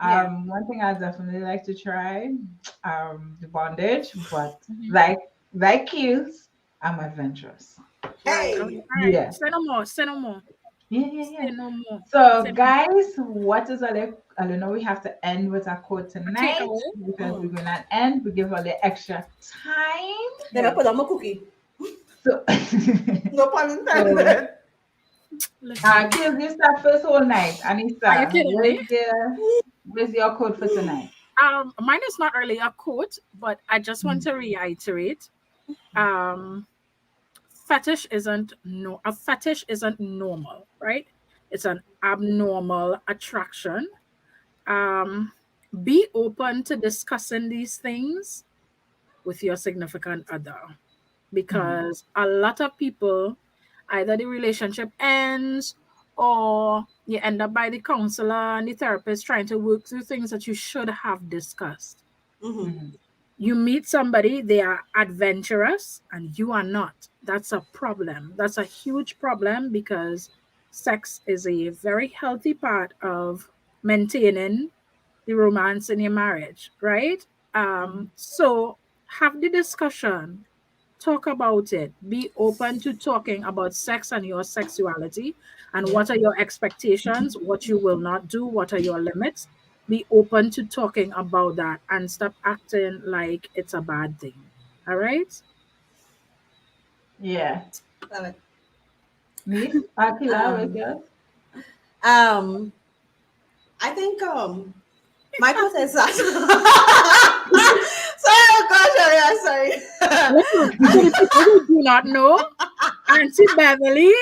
Yeah. One thing I definitely like to try, the bondage, but Mm-hmm. like you, I'm adventurous. Right. All Hey. right. Yeah. Say no more. Say no more. Yeah, yeah, Say yeah. no more. So, Say no more. guys, what is I don't know we have to end with our quote A tonight takeaway. because we're Mm. gonna end. We give a little extra time. Let me Yeah. put on my cookie. So, No pun so intended. Listen. Kill this that first whole night. Are you Anissa, kidding me? where's your code for tonight? Mine is not really a quote, but I just want Mm. to reiterate. Um, fetish isn't no a fetish isn't normal, right? It's an abnormal attraction. Um, be open to discussing these things with your significant other. Mhm. because a lot of people, either the relationship ends or you end up by the counselor and the therapist trying to work through things that you should have discussed. Mm-hmm. Mhm. You meet somebody, they are adventurous and you are not. That's a problem. That's a huge problem because sex is a very healthy part of maintaining the romance in your marriage, right? Mm-hmm. So have the discussion, talk about it, be open to talking about sex and your sexuality and Yeah. what are your expectations, what you will not do, what are your limits. Be open to talking about that and stop acting like it's a bad thing. All right? Yeah. Love it. Neat. Akila, where's Um, yours? um, I think my quote is that. Sorry, oh gosh, sorry. Listen, to the people who do not know, Auntie Beverly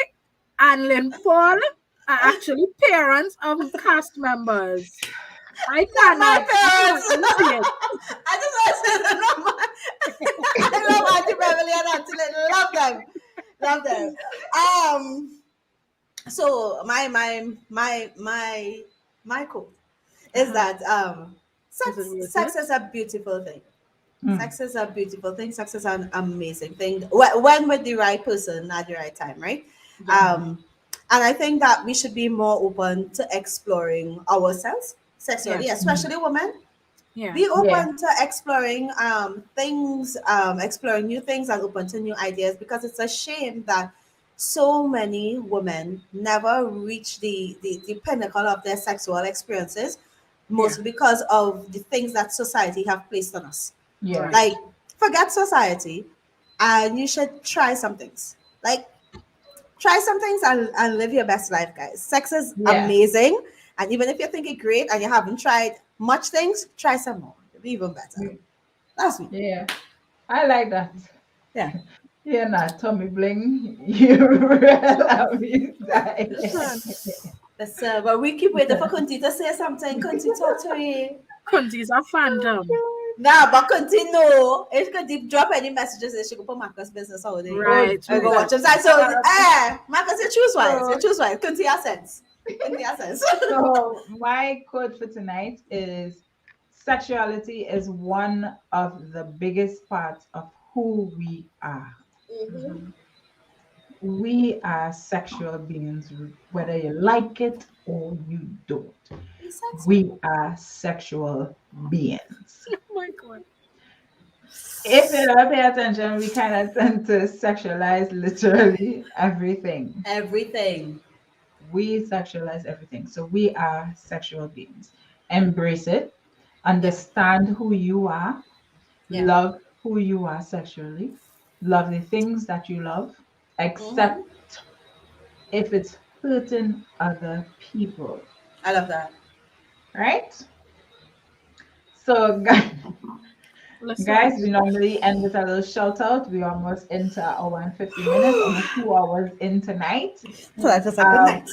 and Lynn Paul are actually parents of cast members. Not my I parents. cannot unsee it. I just want to say that I love Auntie Beverly and Auntie Lynn. Love them. Love them. So my quote is Uh-huh. that Is it worth sex is it? a beautiful thing. Mm. Sex is a beautiful thing. Sex is an amazing thing. When with the right person at the right time, right? Yeah. Mhm. Um, and I think that we should be more open to exploring ourselves sexually, Yes. Mhm. especially women. Yeah. Be Yeah. open to exploring things, exploring new things and open to new ideas, because it's a shame that so many women never reach the pinnacle of their sexual experiences, Yeah. mostly because of the things that society have placed on us. Yes. Like, Right. forget society, and you should try some things. Like, try some things and live your best life, guys. Sex is Yeah. amazing. And even if you think it great and you haven't tried much things, try some more. It'll be even better. Mm. That's me. Yeah. I like that. Yeah. You're not Tommy Bling. You love me die. Listen, But we keep waiting for Kunti to say something. Kunti, talk to me. Kunzi's a fandom. Nah, but Kunti, no. If Kunti drop any messages, she go put Marcus business all day. Oh, Right, I go right. watch him. So, Marcus, you choose wise. You so, choose wise. Kunti has sense. Kunti has sense. so my quote for tonight is sexuality is one of the biggest parts of who we are. Mm-hmm. Mhm. We are sexual beings, whether you like it or you don't. Be sexy. We are sexual beings. Oh my God. If you don't pay attention, we kind of tend to sexualize literally everything. Everything. We sexualize everything. So we are sexual beings. Embrace it, Yeah. understand who you are, Yeah. love who you are sexually, love the things that you love, Mm-hmm. except if it's hurting other people, I love that. right? So, guys, Listen. we normally end with a little shout out. We're almost into our 50 minutes, almost 2 hours in tonight. So that's just a good Um, night.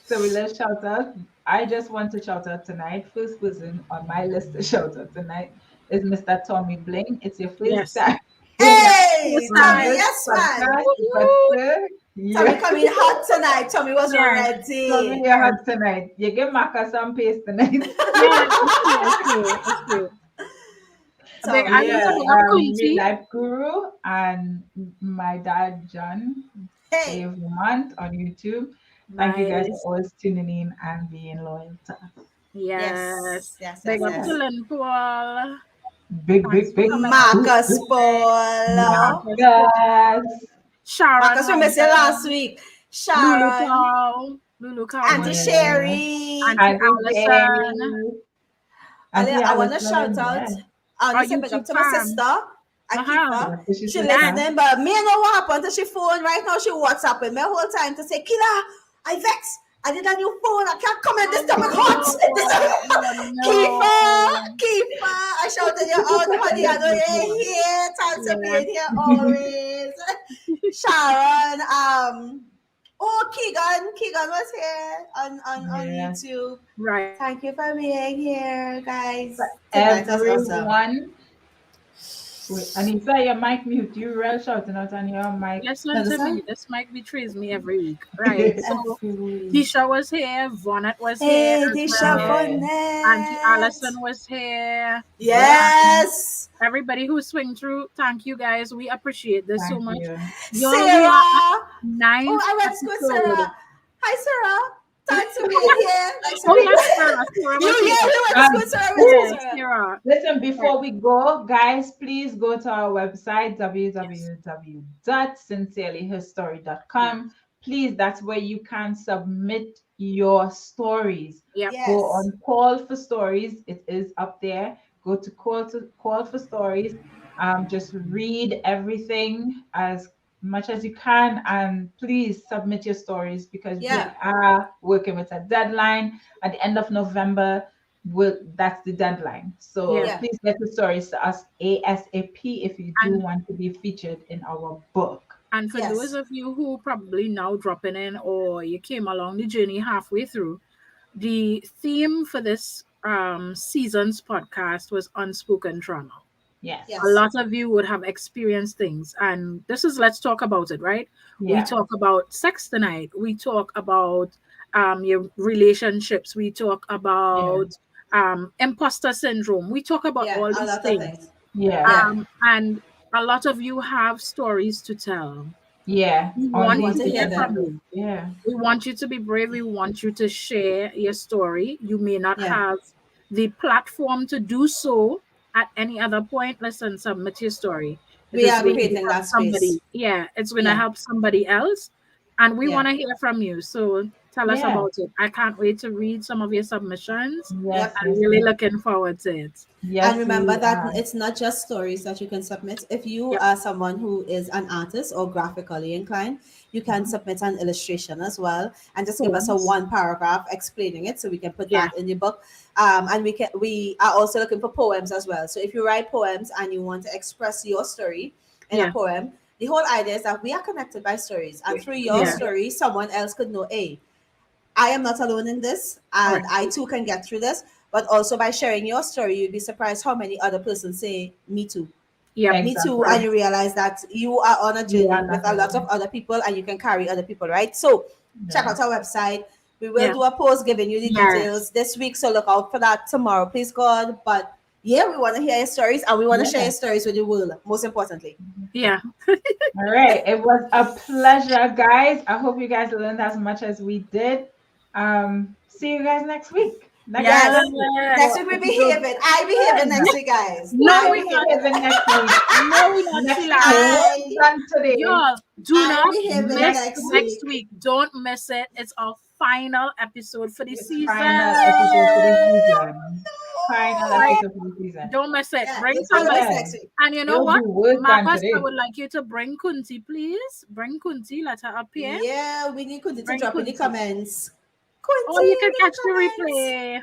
so we let's shout out. I just want to shout out tonight. First person on my list to shout out tonight is Mr. Tommy Bling. It's your first Yes. time Yes. Hey, First on Tommy, time. this yes, man. podcast, but Woo-hoo. sir, Tommy yeah. coming hot tonight. Tommy was Yes. Tommy, ready. you're Yes. hot tonight. You give Maka some pace tonight. Yes. It's true. It's true. It's true. A big, I Tommy, want Yeah, to big up real Kunti. life guru and my dad John hey, Dave Lamont on YouTube. Thank you guys for Nice. always tuning in and being loyal to us. Yes. yes, yes, Big yes, up to yes. Yeah. Lynn Paul. Big, Thanks big, for big. coming on. Boop, Marcus boop. Paul. Marcus Paul. Marcus. Sharon Marcus, we missed you Hunter. last week. Lulu Sharon, Cow. Lulu Cow Auntie Money. Yeah. Sherry. Auntie Auntie Allison. Sherry. Ali, Auntie I want to shout Allison. out. Yeah. I want Our to say big up YouTube to my sister, fam. Uh-huh. Akifa. Yeah. Fishy She sister. listening, but me know what happened to she phone right now. She WhatsApping me whole time to say, Killer, I vex. I did a new phone. I can't comment. This Oh stomach hot. no. Oh Kifa, no. Kifa. I shouted you out, honey. I know you're here. Thanks for Yeah. being here always. Sharon, Keegan was here on Yeah. YouTube. Right. Thank you for being here, For guys. Tonight was awesome. everyone. Wait, Anissa, your mic mute. You real shouting out on your mic. Listen to me. Understand? This mic betrays me every week. Right. So Every week. Tisha was here, Vonnet was here Hey, as Disha well. Yeah. Auntie Bonnet. Allison was here. Yeah. Yes. Everybody who swing through, thank you guys. We appreciate this so Thank much. you. Y'all, we are at Sarah. Oh, ninth I went to school, with episode. Sarah. Hi, Sarah. Thanks for being here next Oh week. yes, Sarah. Sarah You, was here. yeah, we went to school, Um, with Sarah. We went to school, Yeah, with Sarah. Sarah. Listen, Right. before we go, guys, please go to our website, Yes. Yeah. www.sincerelyherstory.com. Please, that's where you can submit your stories. Yep. Go Yes. on Call for Stories. It is up there. Go to Call for Stories. Just read everything as much as you can, and please submit your stories because we Yeah. are working with a deadline at the end of November. That's the deadline. So Yeah. Yeah. please get the stories to us ASAP if you do And want to be featured in our book. and for those Yes. of you who probably now dropping in or you came along the journey halfway through, the theme for this season's podcast was unspoken trauma. A Yes. Yes. lot of you would have experienced things, and this is let's talk about it, right? We Yeah. talk about sex tonight, we talk about your relationships, we talk Yeah. about imposter syndrome, we talk about Yeah. all A these lot of things. things. Yeah. Yeah. And a lot of you have stories to tell. Yeah. We On We want want these to to hear hear different from them. topics. you. Yeah. We want you to be brave. We want you to share your story. You may not Yeah. have the platform to do so at any other point. Listen, submit your story. It We is are going to creating help that space. somebody. Yeah, it's going to Yeah. help somebody else. And we Yeah. want to hear from you. So tell us Yeah. about it. I can't wait to read some of your submissions. Yes. Yep. I'm Yes. really Yes. looking forward to it. And Yes, remember we that are. it's not just stories that you can submit. If you Yep. are someone who is an artist or graphically inclined, you can Mhm. submit an illustration as well and just give us a Poems. one paragraph explaining it so we can put Yeah. that in the book. And we are also looking for poems as well. So if you write poems and you want to express your story in a Yeah. poem, the whole idea is that we are connected by stories. And through your Yeah. Yeah. story, someone else could know, hey, I am not alone in this, and Correct. I too can get through this. But also by sharing your story, you'd be surprised how many other persons say, me too. Yep. Me too. And Exactly. you realize that you are on a You are journey with not a lot of alone. other people and you can carry other people, right? So check Yeah. out our website. We will Yeah. do a post giving you the Yes. details this week. So look out for that tomorrow, please God. But yeah, we want to hear your stories and we want to share Yeah. your stories with the world, most importantly. Yeah. All right. It was a pleasure, guys. I hope you guys learned as much as we did. See you guys next week. Next Yes. Wednesday Next Yes. for week we're episode behaving. I behaving 10. next week, guys. No, I We'll we're be not. behaving. behaving next week. No, we're not, Next Sheila. week, more I than today. Y'all, do I not behaving miss Next next week, next week. week. Don't miss it. It's our final episode for the it's season. final episode for the season. Final Right? episode for the season. Don't miss it. Yeah, Bring don't miss somebody. Yeah. next week. And you know It'll be what? worse than Marcus, I today. would like you to bring Kunti, please. Bring Kunti. Let her appear. Yeah, we need Kunti to Bring drop in the Kunti. comments. Or Kunti you can in the catch the comments. replay.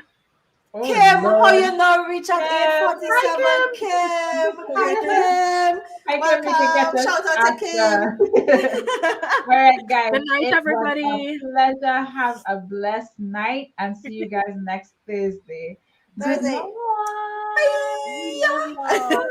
Oh Kim, how Lord. you know reach at Kim. Hi 8:47? Kim. Hi Kim. Kim. Hi Kim, you can catch Welcome. us Shout out to Kim. after. All right, guys. Good night, It was a everybody. pleasure. Have a blessed night and see you guys next Thursday. Good Thursday. night. We love Bye. y'all.